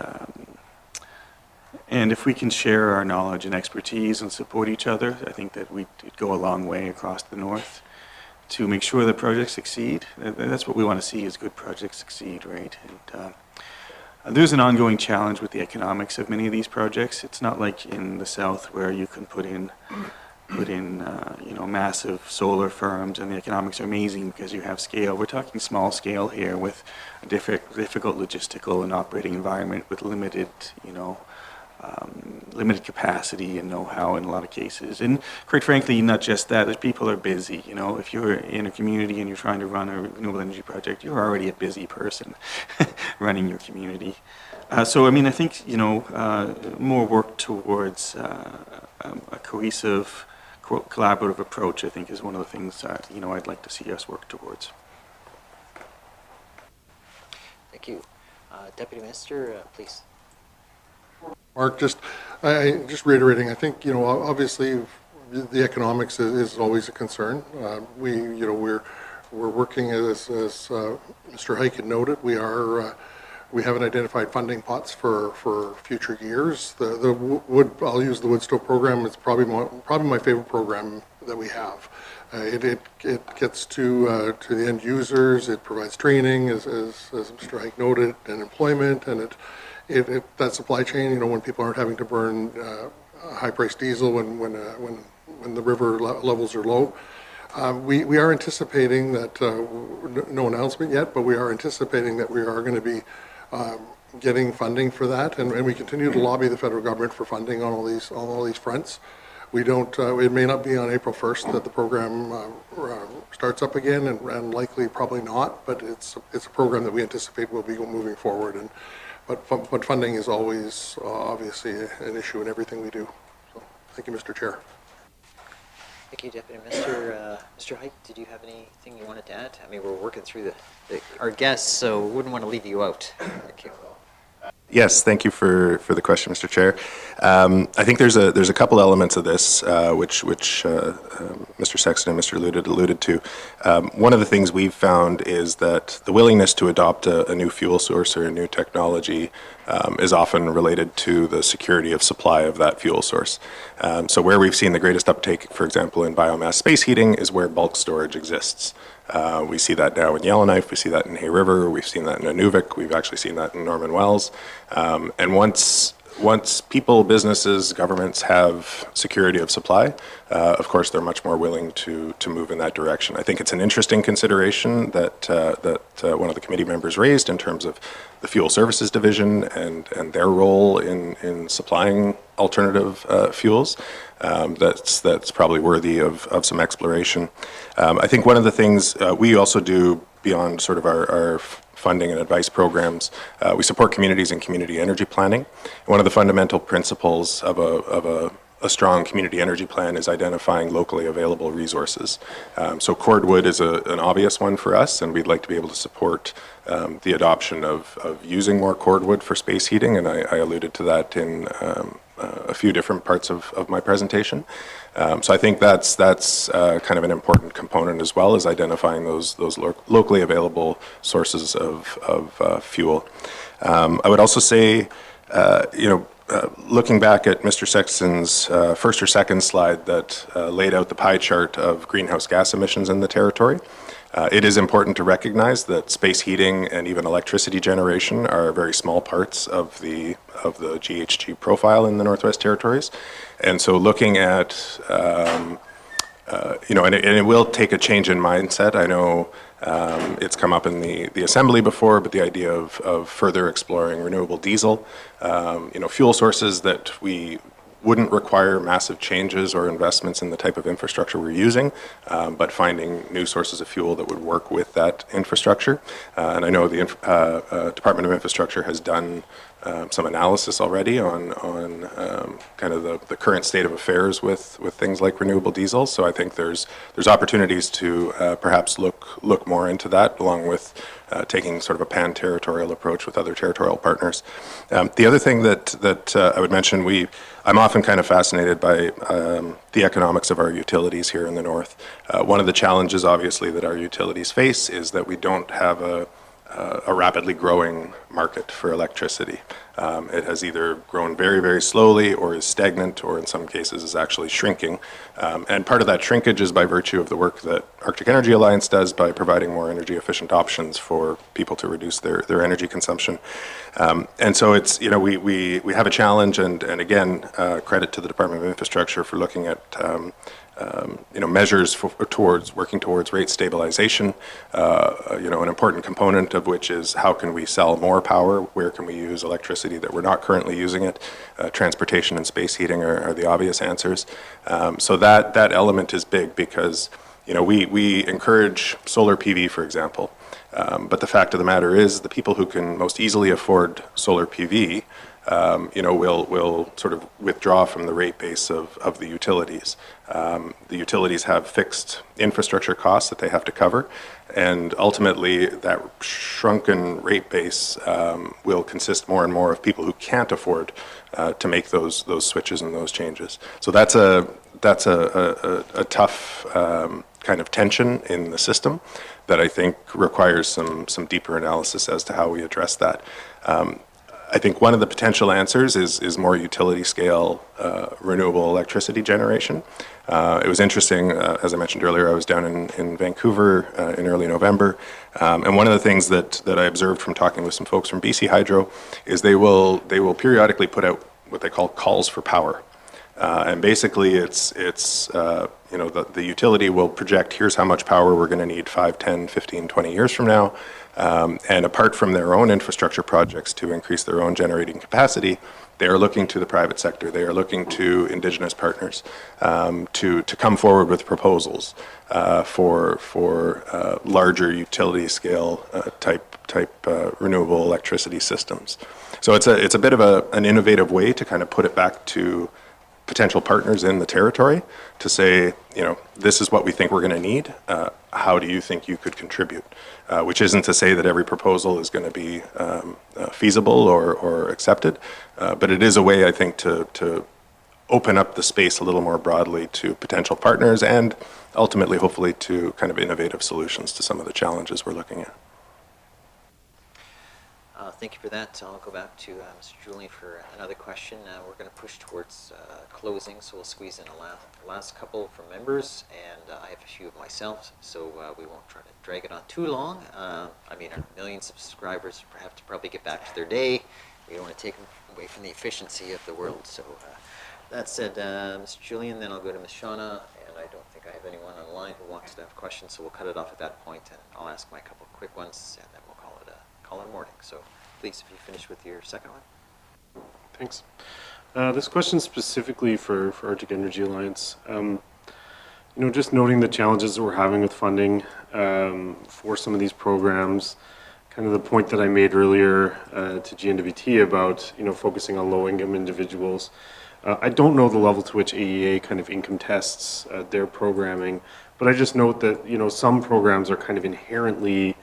if we can share our knowledge and expertise and support each other, I think that we'd go a long way across the north to make sure that projects succeed. That's what we want to see, is good projects succeed, right? And there's an ongoing challenge with the economics of many of these projects. It's not like in the south where you can put in you know, massive solar farms and the economics are amazing because you have scale. We're talking small scale here with a difficult logistical and operating environment with limited, you know, limited capacity and know-how in a lot of cases. And quite frankly, not just that, if people are busy. You know, if you're in a community and you're trying to run a renewable energy project, you're already a busy person running your community. So, I mean, I think, you know, more work towards a cohesive, collaborative approach, I think, is one of the things that, you know, I'd like to see us work towards. Thank you. Deputy Minister, please. Mark, just reiterating, I think, you know, obviously the economics is always a concern. We're working as Mr. Hike had noted, we haven't identified funding pots for future years. I'll use the Woodstow program. It's probably my favorite program that we have. It gets to the end users. It provides training, as Mr. Hike noted, and employment, and that supply chain. You know, when people aren't having to burn high-priced diesel when the river levels are low. We are anticipating that, no announcement yet, but we are anticipating that we are going to be getting funding for that, and we continue to lobby the federal government for funding on all these fronts. We don't. It may not be on April 1st that the program starts up again, and likely probably not. But it's a program that we anticipate will be moving forward. But funding is always obviously an issue in everything we do. So thank you, Mr. Chair. Thank you, Deputy Minister. Mr. Hite, did you have anything you wanted to add? I mean, we're working through our guests, so wouldn't want to leave you out. Thank you. Yes, thank you for the question, Mr. Chair. I think there's a couple elements of this which Mr. Sexton and Mr. alluded to. One of the things we've found is that the willingness to adopt a new fuel source or a new technology is often related to the security of supply of that fuel source. So where we've seen the greatest uptake, for example, in biomass space heating, is where bulk storage exists. We see that now in Yellowknife, we see that in Hay River, we've seen that in Inuvik, we've actually seen that in Norman Wells. And once people, businesses, governments have security of supply, of course they're much more willing to move in that direction. I think it's an interesting consideration that one of the committee members raised in terms of the Fuel Services Division and their role in supplying alternative fuels. That's probably worthy of some exploration. I think one of the things we also do beyond sort of our funding and advice programs, we support communities in community energy planning. One of the fundamental principles of a strong community energy plan is identifying locally available resources. So cordwood is an obvious one for us, and we'd like to be able to support the adoption of using more cordwood for space heating, and I alluded to that in a few different parts of my presentation. So I think that's kind of an important component as well, as identifying those locally available sources of fuel. I would also say, looking back at Mr. Sexton's first or second slide that laid out the pie chart of greenhouse gas emissions in the territory, it is important to recognize that space heating and even electricity generation are very small parts of the GHG profile in the Northwest Territories. And so looking at, and it will take a change in mindset. I know it's come up in the Assembly before, but the idea of further exploring renewable diesel, fuel sources that we wouldn't require massive changes or investments in the type of infrastructure we're using, but finding new sources of fuel that would work with that infrastructure. And I know the Department of Infrastructure has done some analysis already on kind of the current state of affairs with things like renewable diesel. So I think there's opportunities to perhaps look more into that, along with taking sort of a pan-territorial approach with other territorial partners. The other thing that I would mention, I'm often kind of fascinated by the economics of our utilities here in the north. One of the challenges, obviously, that our utilities face is that we don't have a rapidly growing market for electricity. It has either grown very, very slowly or is stagnant, or in some cases is actually shrinking. And part of that shrinkage is by virtue of the work that Arctic Energy Alliance does by providing more energy efficient options for people to reduce their energy consumption. And so it's, we have a challenge, and again, credit to the Department of Infrastructure for looking at measures working towards rate stabilization. An important component of which is how can we sell more power? Where can we use electricity that we're not currently using it? Transportation and space heating are the obvious answers. So that element is big because we encourage solar PV, for example. But the fact of the matter is, the people who can most easily afford solar PV will sort of withdraw from the rate base of the utilities. The utilities have fixed infrastructure costs that they have to cover, and ultimately that shrunken rate base will consist more and more of people who can't afford to make those switches and those changes. So that's a tough kind of tension in the system that I think requires some deeper analysis as to how we address that. I think one of the potential answers is more utility scale renewable electricity generation. It was interesting, as I mentioned earlier, I was down in Vancouver in early November, and one of the things that I observed from talking with some folks from BC Hydro is they will periodically put out what they call calls for power. And basically it's the utility will project, here's how much power we're going to need 5, 10, 15, 20 years from now. And apart from their own infrastructure projects to increase their own generating capacity, they are looking to the private sector. They are looking to Indigenous partners to come forward with proposals for larger utility scale type renewable electricity systems. So it's a bit of an innovative way to kind of put it back to potential partners in the territory to say, you know, this is what we think we're going to need. How do you think you could contribute? Which isn't to say that every proposal is going to be feasible or accepted, but it is a way, I think, to open up the space a little more broadly to potential partners and ultimately, hopefully, to kind of innovative solutions to some of the challenges we're looking at. Thank you for that. I'll go back to Mr. Julian for another question. We're going to push towards closing, so we'll squeeze in a last couple from members, and I have a few of myself, so we won't try to drag it on too long. I mean, our millions of subscribers have to probably get back to their day. We don't want to take them away from the efficiency of the world. So that said, Mr. Julian, then I'll go to Ms. Shauna, and I don't think I have anyone online who wants to have questions, so we'll cut it off at that point, and I'll ask my couple of quick ones, and then we'll call it a morning. So please, if you finish with your second one. Thanks. This question specifically for Arctic Energy Alliance. You know, just noting the challenges that we're having with funding for some of these programs, kind of the point that I made earlier to GNWT about, you know, focusing on low-income individuals. I don't know the level to which AEA kind of income tests their programming, but I just note that, you know, some programs are kind of inherently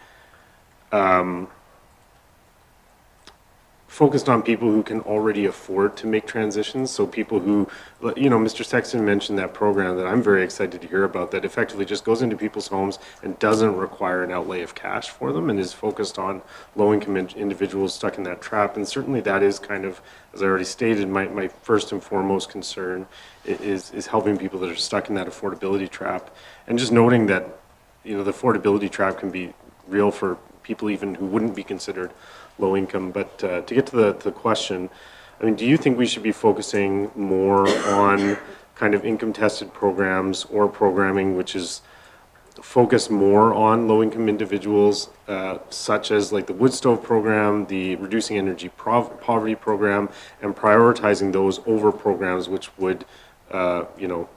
focused on people who can already afford to make transitions. So people who, you know, Mr. Sexton mentioned that program that I'm very excited to hear about that effectively just goes into people's homes and doesn't require an outlay of cash for them and is focused on low-income individuals stuck in that trap. And certainly that is kind of, as I already stated, my first and foremost concern is helping people that are stuck in that affordability trap. And just noting that, you know, the affordability trap can be real for people even who wouldn't be considered low income. But to get to the question, I mean, do you think we should be focusing more on kind of income tested programs or programming which is focused more on low income individuals, such as like the wood stove program, the reducing energy poverty program, and prioritizing those over programs which would, you know,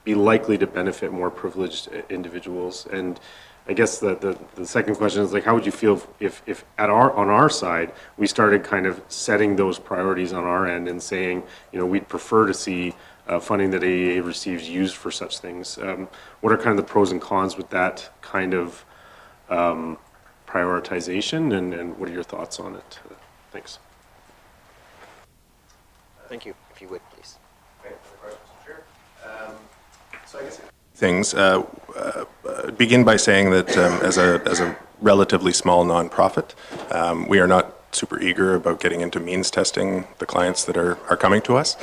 be likely to benefit more privileged individuals? And I guess the second question is, like, how would you feel if on our side we started kind of setting those priorities on our end and saying, you know, we'd prefer to see funding that AEA receives used for such things? What are kind of the pros and cons with that kind of prioritization, and what are your thoughts on it? Thanks. Thank you. If you would, please. Okay, for the question, sure. So I guess things. Begin by saying that as a relatively small nonprofit, we are not super eager about getting into means testing the clients that are coming to us.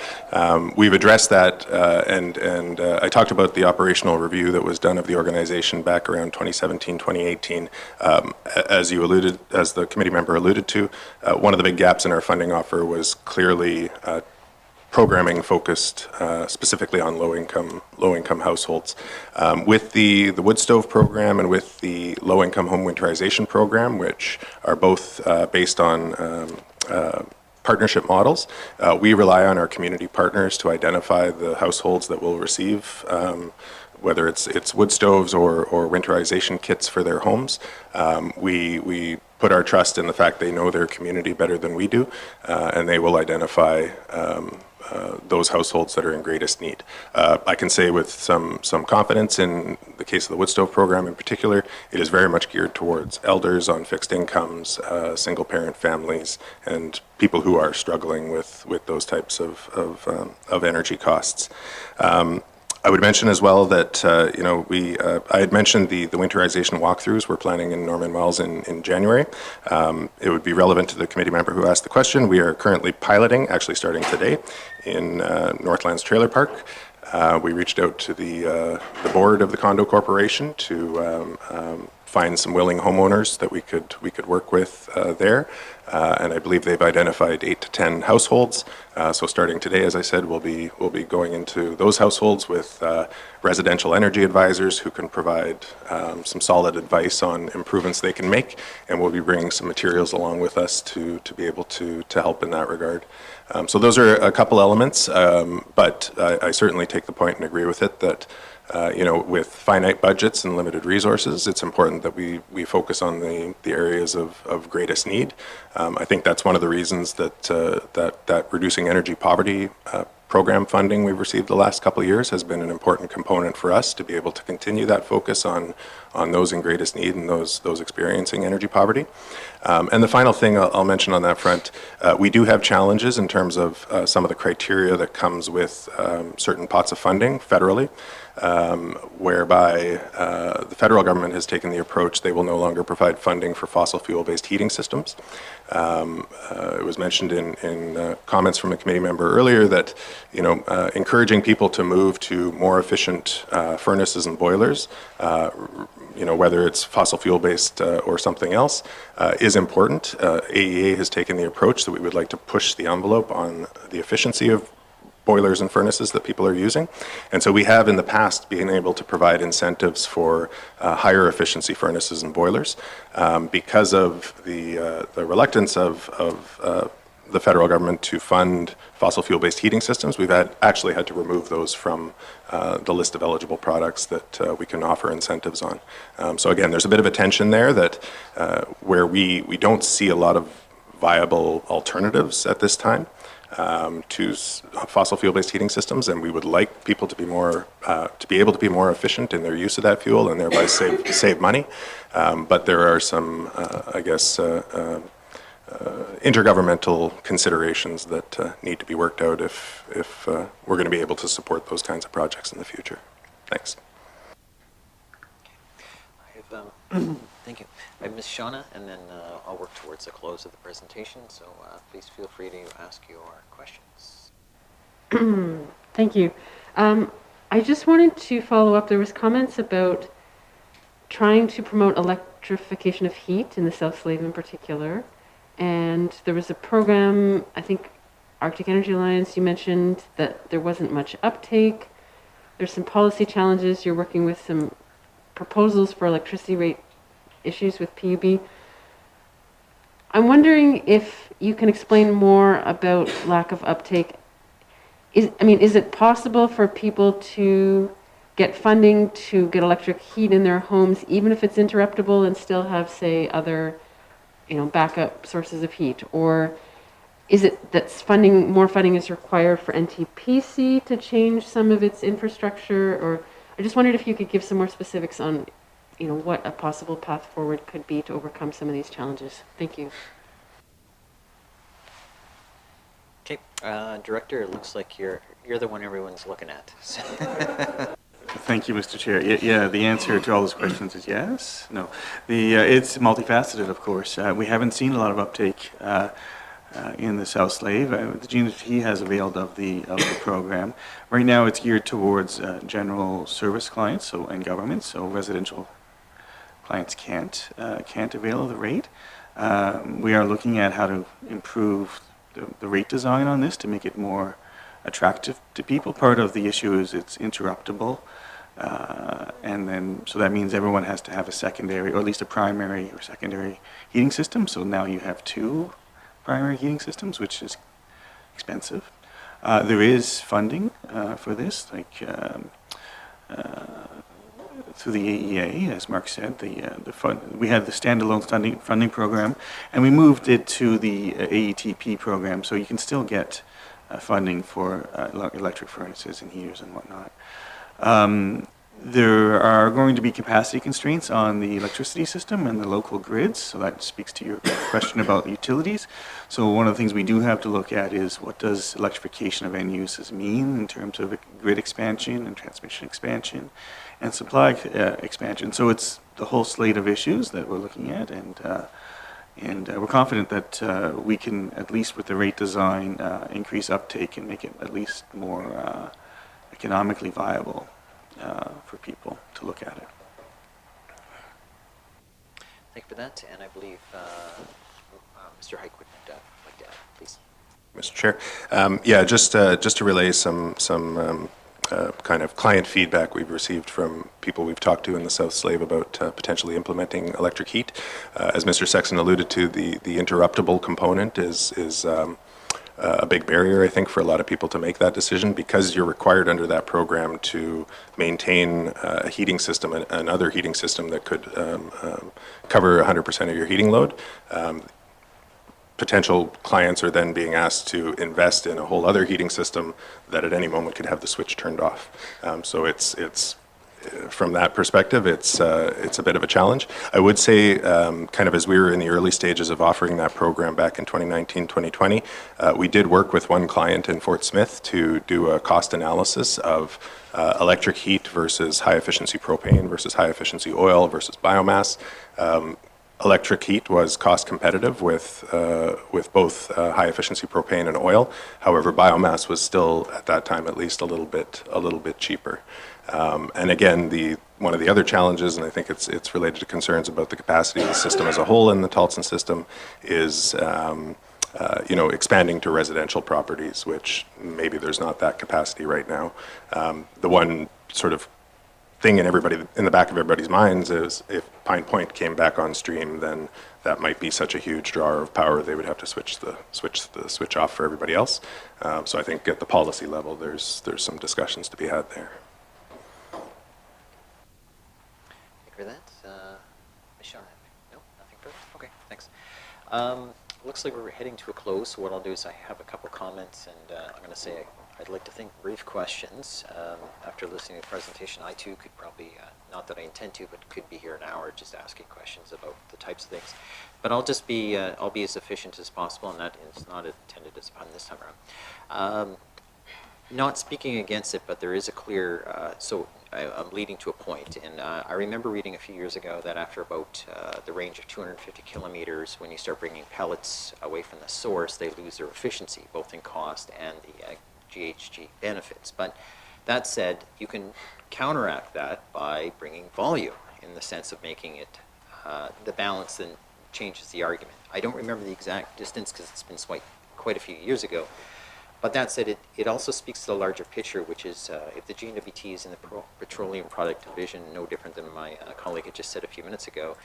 We've addressed that, and I talked about the operational review that was done of the organization back around 2017, 2018. As the committee member alluded to, one of the big gaps in our funding offer was clearly programming focused specifically on low-income households. With the wood stove program and with the low-income home winterization program, which are both based on partnership models, we rely on our community partners to identify the households that will receive whether it's wood stoves or winterization kits for their homes. We put our trust in the fact they know their community better than we do, and they will identify those households that are in greatest need. I can say with some confidence in the case of the wood stove program in particular, it is very much geared towards elders on fixed incomes, single parent families, and people who are struggling with those types of energy costs. I would mention as well that I had mentioned the winterization walkthroughs we're planning in Norman Wells in January. It would be relevant to the committee member who asked the question. We are currently piloting, actually starting today, in Northlands Trailer Park. We reached out to the board of the condo corporation to find some willing homeowners that we could work with there. And I believe they've identified 8 to 10 households. So starting today, as I said, we'll be going into those households with residential energy advisors who can provide some solid advice on improvements they can make, and we'll be bringing some materials along with us to be able to help in that regard. So those are a couple elements, but I certainly take the point and agree with it that with finite budgets and limited resources, it's important that we focus on the areas of greatest need. I think that's one of the reasons that reducing energy poverty program funding we've received the last couple of years has been an important component for us to be able to continue that focus on those in greatest need and those experiencing energy poverty. And the final thing I'll mention on that front, we do have challenges in terms of some of the criteria that comes with certain pots of funding federally, whereby the federal government has taken the approach they will no longer provide funding for fossil fuel-based heating systems. It was mentioned in comments from a committee member earlier that, encouraging people to move to more efficient furnaces and boilers, whether it's fossil fuel-based or something else, is important. AEA has taken the approach that we would like to push the envelope on the efficiency of boilers and furnaces that people are using. And so we have in the past been able to provide incentives for higher efficiency furnaces and boilers. Because of the reluctance of the federal government to fund fossil fuel-based heating systems, we've actually had to remove those from the list of eligible products that we can offer incentives on. So again, there's a bit of a tension there that where we don't see a lot of viable alternatives at this time to fossil fuel-based heating systems, and we would like people to be able to be more efficient in their use of that fuel and thereby save money. But there are some, intergovernmental considerations that need to be worked out if we're going to be able to support those kinds of projects in the future. Thanks. Thank you. I have Ms. Shauna, and then I'll work towards the close of the presentation, so please feel free to ask your questions. Thank you. I just wanted to follow up. There was comments about trying to promote electrification of heat in the South Slave in particular. And there was a program, I think Arctic Energy Alliance, you mentioned that there wasn't much uptake. There's some policy challenges. You're working with some proposals for electricity rate issues with PUB. I'm wondering if you can explain more about lack of uptake. Is it possible for people to get funding to get electric heat in their homes, even if it's interruptible, and still have, say, other, backup sources of heat? Or is it that more funding is required for NTPC to change some of its infrastructure? Or I just wondered if you could give some more specifics on, what a possible path forward could be to overcome some of these challenges. Thank you. Okay, Director, it looks like you're the one everyone's looking at. Thank you, Mr. Chair. Yeah, the answer to all those questions is yes. No, it's multifaceted, of course. We haven't seen a lot of uptake in the South Slave. The GNP has availed of the program. Right now, it's geared towards general service clients and government. So residential clients can't avail of the rate. We are looking at how to improve the rate design on this to make it more attractive to people. Part of the issue is it's interruptible. And then, so that means everyone has to have a secondary, or at least a primary or secondary heating system. So now you have two primary heating systems, which is expensive. There is funding for this, through the AEA, as Mark said. We had the standalone funding program, and we moved it to the AETP program, so you can still get funding for electric furnaces and heaters and whatnot. There are going to be capacity constraints on the electricity system and the local grids, so that speaks to your question about utilities. So one of the things we do have to look at is what does electrification of end uses mean in terms of grid expansion and transmission expansion and supply expansion. So it's the whole slate of issues that we're looking at, and we're confident that we can, at least with the rate design, increase uptake and make it at least more economically viable for people to look at it. Thank you for that, and I believe Mr. Hike would like to add, please. Mr. Chair, just to relay some kind of client feedback we've received from people we've talked to in the South Slave about potentially implementing electric heat. As Mr. Sexton alluded to, the interruptible component is a big barrier, I think, for a lot of people to make that decision, because you're required under that program to maintain a heating system, another heating system that could cover 100% of your heating load. potential clients are then being asked to invest in a whole other heating system that at any moment could have the switch turned off. So it's from that perspective, it's a bit of a challenge. I would say, kind of as we were in the early stages of offering that program back in 2019, 2020, we did work with one client in Fort Smith to do a cost analysis of electric heat versus high efficiency propane versus high efficiency oil versus biomass. Electric heat was cost competitive with both high efficiency propane and oil. However, biomass was still at that time at least a little bit cheaper. And again, one of the other challenges, and I think it's related to concerns about the capacity of the system as a whole in the Tolson system, is expanding to residential properties, which maybe there's not that capacity right now. The one sort of thing in the back of everybody's minds is if Pine Point came back on stream, then that might be such a huge drawer of power they would have to switch the switch off for everybody else. So I think at the policy level, there's some discussions to be had there. Thank you for that. Michelle, no, nothing further? Okay, thanks. Looks like we're heading to a close, so what I'll do is I have a couple comments, and I'm going to say I'd like to think brief questions. After listening to the presentation, I too could probably, not that I intend to, but could be here an hour just asking questions about the types of things. But I'll just be, I'll be as efficient as possible, and that is not intended as fun this time around. Not speaking against it, but there is a clear, I'm leading to a point, and I remember reading a few years ago that after about the range of 250 kilometers, when you start bringing pellets away from the source, they lose their efficiency, both in cost and the GHG benefits. But that said, you can counteract that by bringing volume in the sense of making it the balance that changes the argument. I don't remember the exact distance because it's been quite a few years ago. But that said, it also speaks to the larger picture, which is if the GWT is in the petroleum product division, no different than my colleague had just said a few minutes ago,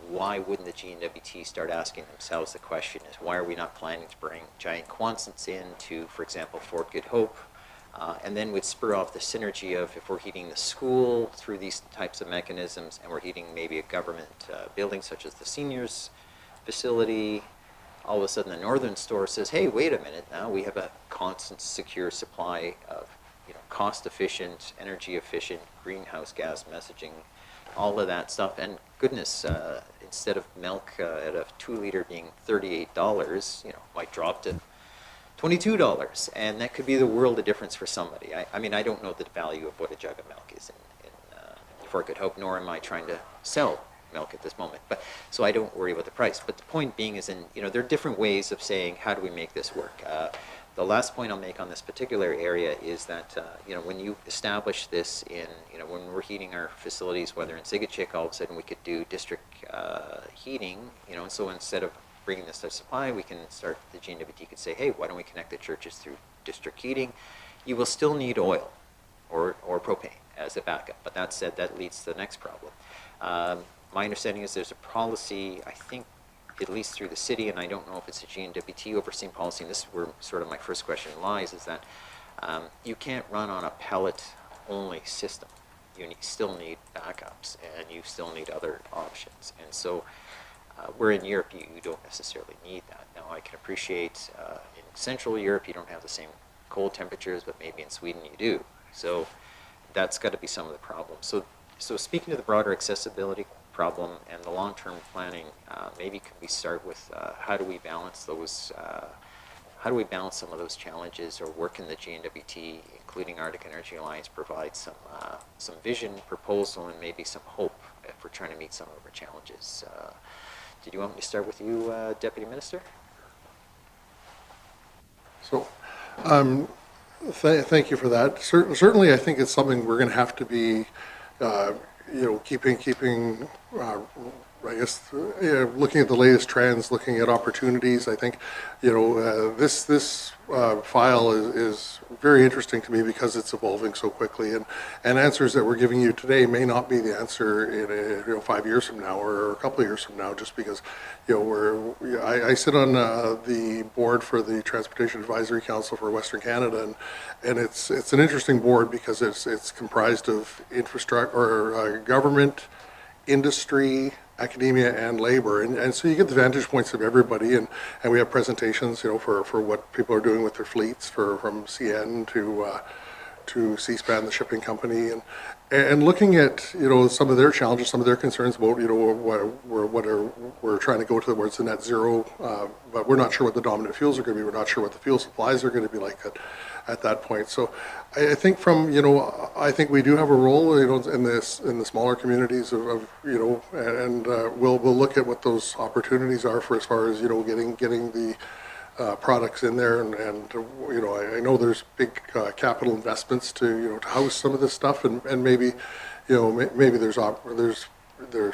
why wouldn't the GWT start asking themselves the question is, why are we not planning to bring giant quantums into, for example, Fort Good Hope, and then would spur off the synergy of if we're heating the school through these types of mechanisms and we're heating maybe a government building such as the seniors facility, all of a sudden the northern store says, hey, wait a minute, now we have a constant secure supply of cost-efficient, energy-efficient, greenhouse gas messaging, all of that stuff. And goodness, instead of milk at a 2-liter being $38, might drop to $22. And that could be the world of difference for somebody. I mean, I don't know the value of what a jug of milk is in Fort Good Hope, nor am I trying to sell milk at this moment, but so I don't worry about the price. But the point being is, there are different ways of saying how do we make this work. The last point I'll make on this particular area is that when you establish this in when we're heating our facilities, whether in Sigachik, all of a sudden we could do district heating, and so instead of bringing this to supply, we can start, the GWT could say, hey, why don't we connect the churches through district heating? You will still need oil or propane as a backup, but that said, that leads to the next problem. My understanding is there's a policy, I think, at least through the city, and I don't know if it's a GNWT overseeing policy, and this is where sort of my first question lies, is that you can't run on a pellet-only system. You still need backups, and you still need other options. And so where in Europe you don't necessarily need that. Now, I can appreciate in Central Europe you don't have the same cold temperatures, but maybe in Sweden you do. So that's got to be some of the problems. So speaking to the broader accessibility problem and the long-term planning, maybe could we start with how do we balance those? How do we balance some of those challenges, or work in the GNWT, including Arctic Energy Alliance, provide some vision, proposal, and maybe some hope if we're trying to meet some of our challenges? Did you want me to start with you, Deputy Minister? So, thank you for that. Certainly, I think it's something we're going to have to be, keeping. I guess looking at the latest trends, looking at opportunities. I think, this file is very interesting to me because it's evolving so quickly, and answers that we're giving you today may not be the answer in 5 years from now or a couple of years from now, just because I sit on the board for the Transportation Advisory Council for Western Canada, and it's an interesting board because it's comprised of infrastructure or government, industry, academia and labor. And so you get the vantage points of everybody, and we have presentations, you know, for what people are doing with their fleets, from CN to C-SPAN, the shipping company, and looking at, you know, some of their challenges, some of their concerns about, you know, we're trying to go towards the net zero, but we're not sure what the dominant fuels are going to be. We're not sure what the fuel supplies are going to be like at that point. So I think I think we do have a role, you know, in the smaller communities of you know, and we'll look at what those opportunities are for, as far as, you know, getting the products in there, and you know, I know there's big capital investments to, you know, to house some of this stuff, and maybe, you know, maybe there's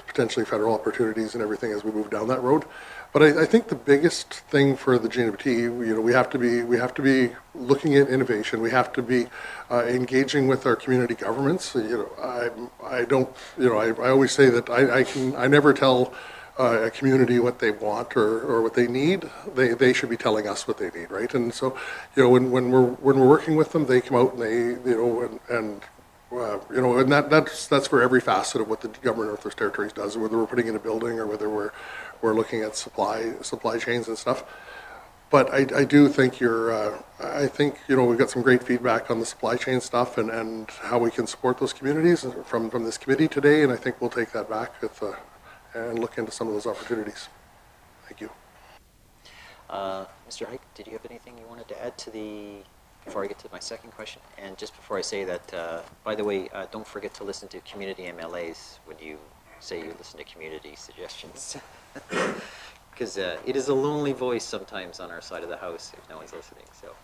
potentially federal opportunities and everything as we move down that road. But I think the biggest thing for the GNWT, you know, we have to be looking at innovation. We have to be engaging with our community governments. You know, I don't, you know, I always say that I never tell a community what they want or what they need. They should be telling us what they need, right? And so, you know, when we're working with them, they come out and they, you know, and you know, and that's for every facet of what the government of Northwest Territories does, whether we're putting in a building or whether we're looking at supply chains and stuff. But I do think I think, you know, we've got some great feedback on the supply chain stuff and how we can support those communities from this committee today, and I think we'll take that back and look into some of those opportunities. Thank you. Mr. Hike, did you have anything you wanted to add before I get to my second question? And just before I say that, by the way, don't forget to listen to community MLAs when you say you listen to community suggestions. Because it is a lonely voice sometimes on our side of the house if no one's listening. So,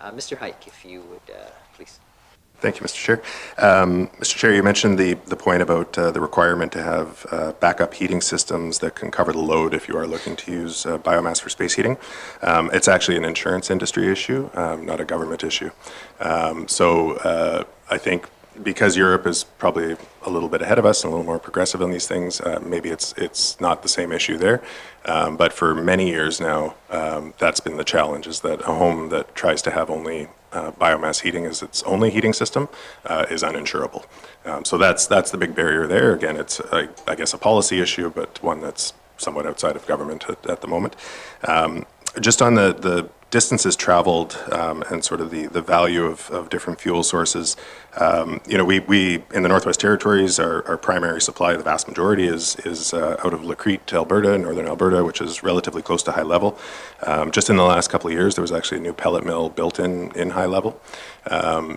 Mr. Hike, if you would please. Thank you, Mr. Chair. Mr. Chair, you mentioned the point about the requirement to have backup heating systems that can cover the load if you are looking to use biomass for space heating. It's actually an insurance industry issue, not a government issue. So I think because Europe is probably a little bit ahead of us and a little more progressive on these things, maybe it's not the same issue there. But for many years now, that's been the challenge, is that a home that tries to have only biomass heating as its only heating system is uninsurable. So that's the big barrier there. Again, it's, I guess, a policy issue, but one that's somewhat outside of government at the moment. Just on the distances traveled and sort of the value of different fuel sources, you know, we in the Northwest Territories, our primary supply, the vast majority is out of Lacrete, Alberta, northern Alberta, which is relatively close to High Level. Just in the last couple of years, there was actually a new pellet mill built in High Level.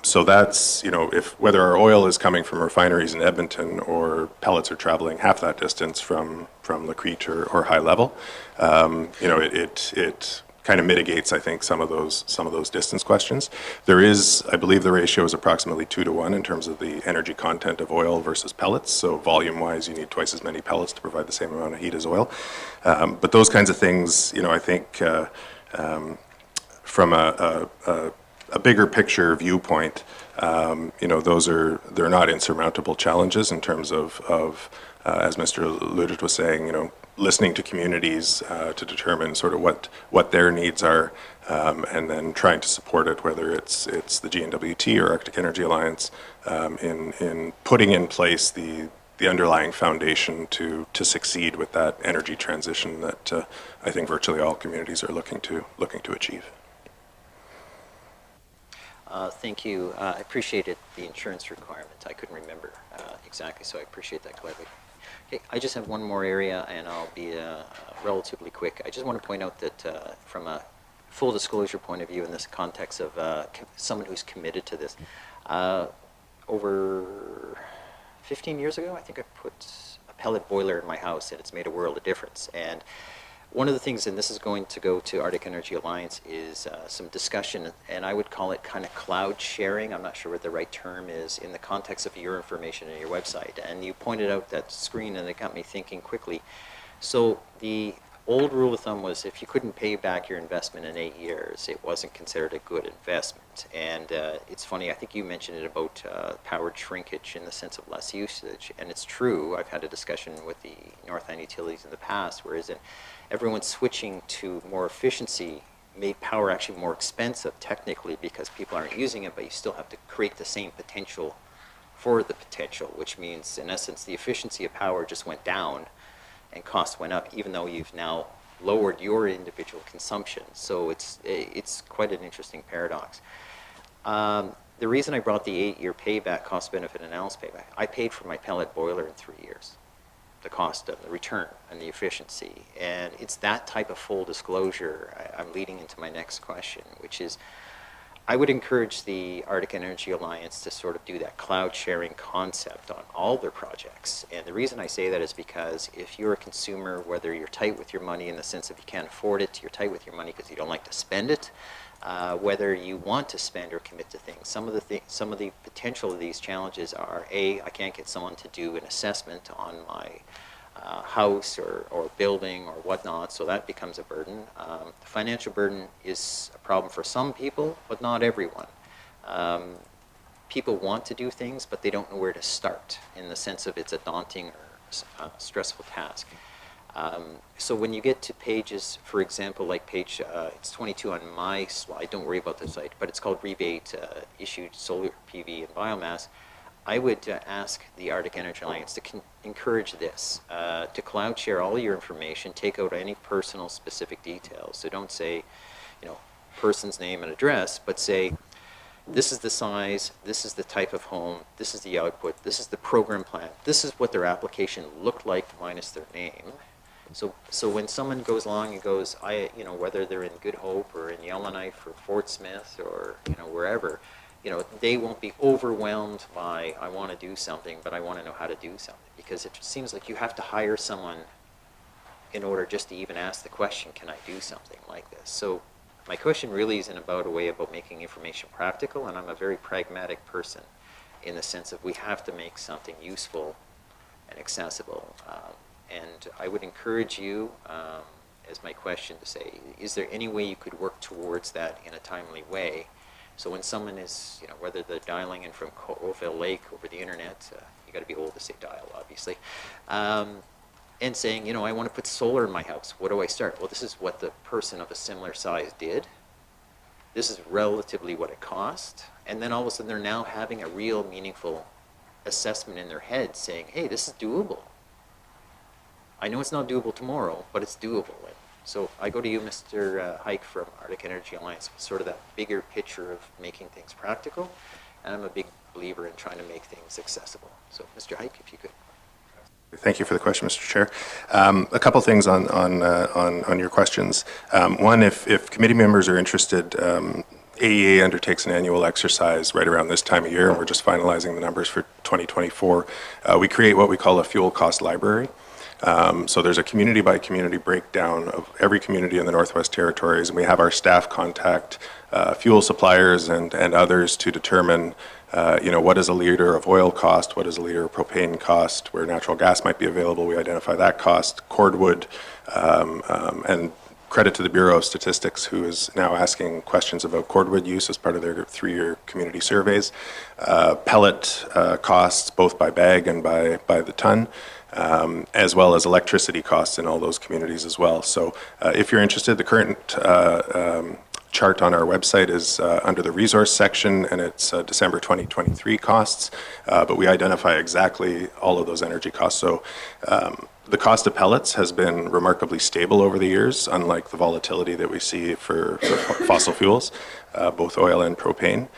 So that's, you know, whether our oil is coming from refineries in Edmonton or pellets are traveling half that distance from Lacrete or High Level, you know, it kind of mitigates, I think, some of those distance questions. There is, I believe, the ratio is approximately 2 to 1 in terms of the energy content of oil versus pellets. So volume-wise, you need twice as many pellets to provide the same amount of heat as oil. But those kinds of things, you know, I think from a bigger picture viewpoint, you know, they're not insurmountable challenges in terms of as Mr. Ludert was saying, you know, listening to communities to determine sort of what their needs are, and then trying to support it, whether it's the GNWT or Arctic Energy Alliance, in putting in place the underlying foundation to succeed with that energy transition that I think virtually all communities are looking to achieve. Thank you. I appreciated the insurance requirement. I couldn't remember exactly, so I appreciate that clarity. Okay, I just have one more area, and I'll be relatively quick. I just want to point out that from a full disclosure point of view in this context of someone who's committed to this, over 15 years ago, I think I put a pellet boiler in my house, and it's made a world of difference. And one of the things, and this is going to go to Arctic Energy Alliance, is some discussion, and I would call it kind of cloud sharing. I'm not sure what the right term is in the context of your information and your website. And you pointed out that screen, and it got me thinking quickly. So the old rule of thumb was if you couldn't pay back your investment in 8 years, it wasn't considered a good investment. And it's funny, I think you mentioned it about powered shrinkage in the sense of less usage. And it's true. I've had a discussion with the Northland utilities in the past, whereas everyone's switching to more efficiency made power actually more expensive technically because people aren't using it, but you still have to create the same potential for the potential, which means, in essence, the efficiency of power just went down and cost went up, even though you've now lowered your individual consumption. So it's quite an interesting paradox. The reason I brought the 8-year payback, cost-benefit analysis payback, I paid for my pellet boiler in 3 years. The cost of the return and the efficiency. And it's that type of full disclosure I'm leading into my next question, which is I would encourage the Arctic Energy Alliance to sort of do that cloud sharing concept on all their projects. And the reason I say that is because if you're a consumer, whether you're tight with your money in the sense of you can't afford it, you're tight with your money because you don't like to spend it, whether you want to spend or commit to things. Some of the potential of these challenges are, A, I can't get someone to do an assessment on my house or building or whatnot, so that becomes a burden. The financial burden is a problem for some people, but not everyone. People want to do things, but they don't know where to start in the sense of it's a daunting or stressful task. So when you get to pages, for example, like page, it's 22 on my slide, don't worry about the site, but it's called Rebate Issued Solar PV and Biomass. I would ask the Arctic Energy Alliance to encourage this, to cloud share all your information, take out any personal specific details. So don't say, person's name and address, but say, this is the size, this is the type of home, this is the output, this is the program plan, this is what their application looked like minus their name. So when someone goes along and goes, whether they're in Good Hope or in Yellowknife or Fort Smith or wherever, they won't be overwhelmed by, I want to do something, but I want to know how to do something. Because it seems like you have to hire someone in order just to even ask the question, can I do something like this? So my question really isn't about making information practical, and I'm a very pragmatic person in the sense of we have to make something useful and accessible. And I would encourage you, as my question, to say, is there any way you could work towards that in a timely way? So when someone is, whether they're dialing in from Colville Lake over the internet, you got to be old to say dial, obviously, and saying, I want to put solar in my house. What do I start? Well, this is what the person of a similar size did. This is relatively what it cost. And then all of a sudden they're now having a real meaningful assessment in their head saying, hey, this is doable. I know it's not doable tomorrow, but it's doable. And so I go to you, Mr. Hike from Arctic Energy Alliance, with sort of that bigger picture of making things practical. And I'm a big believer in trying to make things accessible. So Mr. Hike, if you could. Thank you for the question, Mr. Chair. A couple things on your questions. One, if committee members are interested, AEA undertakes an annual exercise right around this time of year, and we're just finalizing the numbers for 2024. We create what we call a fuel cost library. So there's a community by community breakdown of every community in the Northwest Territories, and we have our staff contact fuel suppliers and others to determine what is a liter of oil cost, what is a liter of propane cost, where natural gas might be available, we identify that cost, cordwood, and credit to the Bureau of Statistics, who is now asking questions about cordwood use as part of their 3-year community surveys, pellet costs, both by bag and by the ton, as well as electricity costs in all those communities as well. So if you're interested, the current chart on our website is under the resource section, and it's December 2023 costs, but we identify exactly all of those energy costs. So the cost of pellets has been remarkably stable over the years, unlike the volatility that we see for fossil fuels, both oil and propane.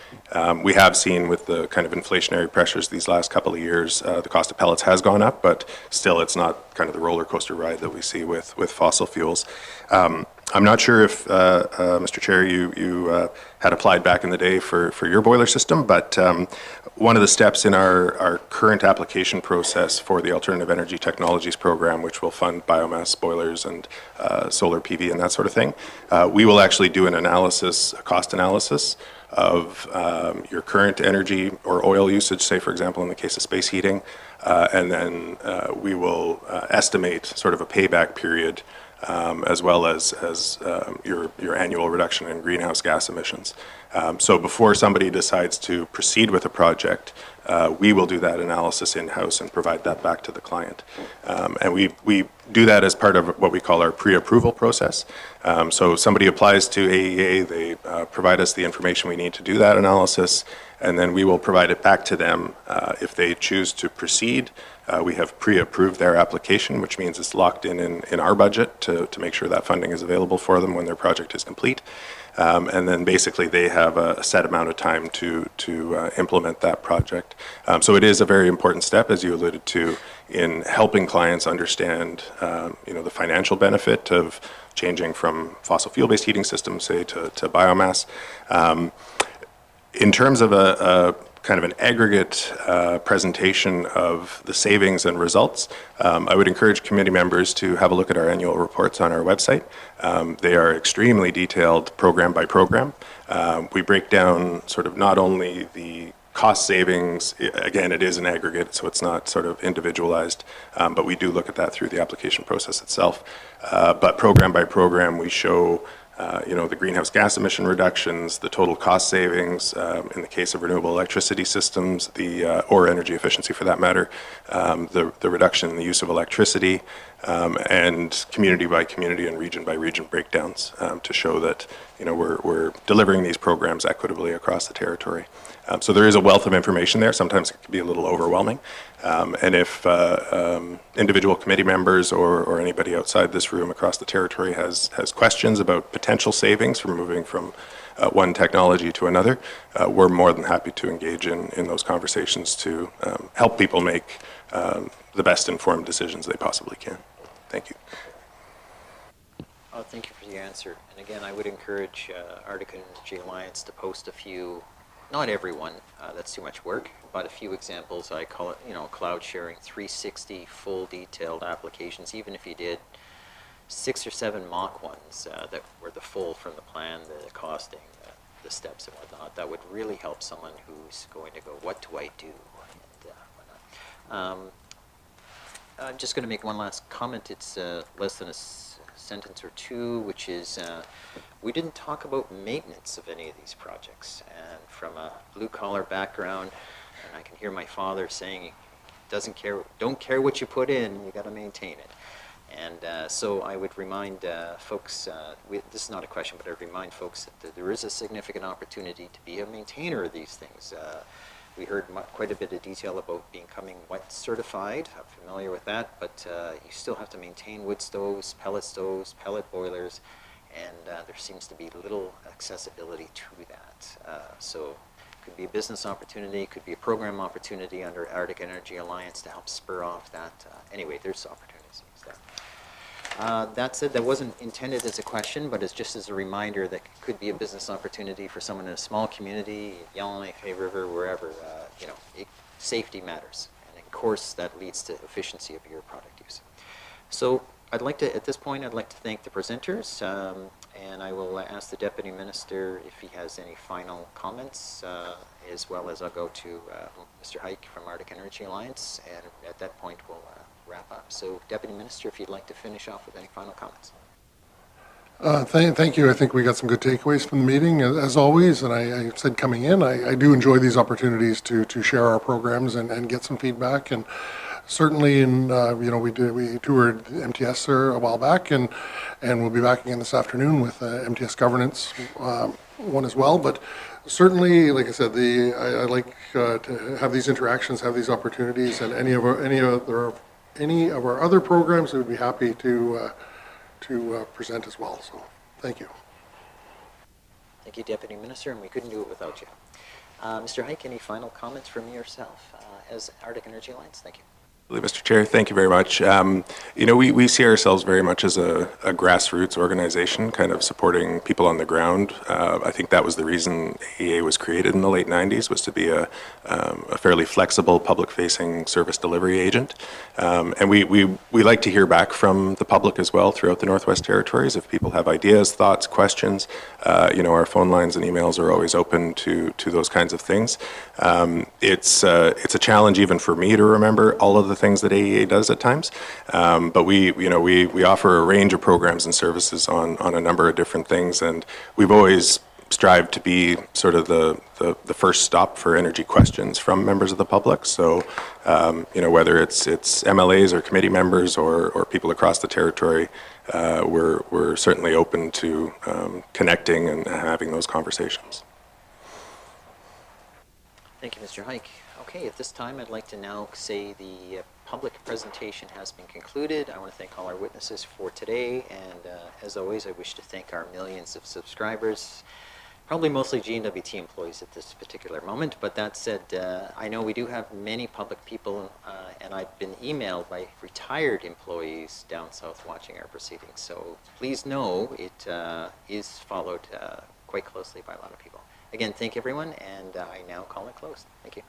We have seen with the kind of inflationary pressures these last couple of years, the cost of pellets has gone up, but still it's not kind of the roller coaster ride that we see with fossil fuels. I'm not sure if, Mr. Chair, you had applied back in the day for your boiler system, but one of the steps in our current application process for the Alternative Energy Technologies Program, which will fund biomass boilers and solar PV and that sort of thing, we will actually do an analysis, a cost analysis of your current energy or oil usage, say, for example, in the case of space heating, and then we will estimate sort of a payback period as well as your annual reduction in greenhouse gas emissions. So before somebody decides to proceed with a project, we will do that analysis in-house and provide that back to the client. And we do that as part of what we call our pre-approval process. So somebody applies to AEA, they provide us the information we need to do that analysis, and then we will provide it back to them if they choose to proceed. We have pre-approved their application, which means it's locked in our budget to make sure that funding is available for them when their project is complete. And then basically they have a set amount of time to implement that project. So it is a very important step, as you alluded to, in helping clients understand the financial benefit of changing from fossil fuel-based heating systems, say, to biomass. In terms of a kind of an aggregate presentation of the savings and results, I would encourage committee members to have a look at our annual reports on our website. They are extremely detailed program by program. We break down sort of not only the cost savings, again, it is an aggregate, so it's not sort of individualized, but we do look at that through the application process itself. But program by program, we show the greenhouse gas emission reductions, the total cost savings, in the case of renewable electricity systems, or energy efficiency for that matter, the reduction in the use of electricity, and community by community and region by region breakdowns to show that we're delivering these programs equitably across the territory. So there is a wealth of information there. Sometimes it can be a little overwhelming. And if individual committee members or anybody outside this room across the territory has questions about potential savings from moving from one technology to another, we're more than happy to engage in those conversations to help people make the best informed decisions they possibly can. Thank you. Thank you for the answer. And again, I would encourage Arctic Energy Alliance to post a few, not everyone, that's too much work, but a few examples. I call it, cloud sharing, 360 full detailed applications, even if you did 6 or 7 mock ones that were the full from the plan, the costing, the steps and whatnot. That would really help someone who's going to go, what do I do? And whatnot. I'm just going to make one last comment. It's less than a sentence or two, which is we didn't talk about maintenance of any of these projects. And from a blue-collar background, and I can hear my father saying, don't care what you put in, you got to maintain it. And so I would remind folks, this is not a question, but I would remind folks that there is a significant opportunity to be a maintainer of these things. We heard quite a bit of detail about becoming WET certified. I'm familiar with that, but you still have to maintain wood stoves, pellet boilers, and there seems to be little accessibility to that. So it could be a business opportunity, could be a program opportunity under Arctic Energy Alliance to help spur off that. Anyway, there's opportunities there. That said, that wasn't intended as a question, but it's just as a reminder that it could be a business opportunity for someone in a small community, Yellowknife, Hay River, wherever. Safety matters, and of course that leads to efficiency of your product use. So at this point, I'd like to thank the presenters, and I will ask the Deputy Minister if he has any final comments, as well as I'll go to Mr. Hike from Arctic Energy Alliance, and at that point we'll wrap up. So, Deputy Minister, if you'd like to finish off with any final comments. Thank you. I think we got some good takeaways from the meeting, as always. And I said coming in, I do enjoy these opportunities to share our programs and get some feedback. And certainly, we toured MTS there a while back, and we'll be back again this afternoon with MTS governance one as well. But certainly, like I said, I like to have these interactions, have these opportunities, and any of our other programs, I would be happy to present as well. So, thank you. Thank you, Deputy Minister, and we couldn't do it without you. Mr. Hike, any final comments from yourself as Arctic Energy Alliance? Thank you. Mr. Chair, thank you very much. We see ourselves very much as a grassroots organization, kind of supporting people on the ground. I think that was the reason AEA was created in the late 90s, was to be a fairly flexible public-facing service delivery agent. And we like to hear back from the public as well throughout the Northwest Territories. If people have ideas, thoughts, questions, our phone lines and emails are always open to those kinds of things. It's a challenge even for me to remember all of the the things that AEA does at times. But we offer a range of programs and services on a number of different things, and we've always strive to be sort of the first stop for energy questions from members of the public. So, whether it's MLAs or committee members or people across the territory, we're certainly open to connecting and having those conversations. Thank you, Mr. Hike. Okay, at this time, I'd like to now say the public presentation has been concluded. I want to thank all our witnesses for today, and as always, I wish to thank our millions of subscribers, probably mostly GNWT employees at this particular moment. But that said, I know we do have many public people, and I've been emailed by retired employees down south watching our proceedings. So please know it is followed quite closely by a lot of people. Again, thank everyone, and I now call it closed. Thank you.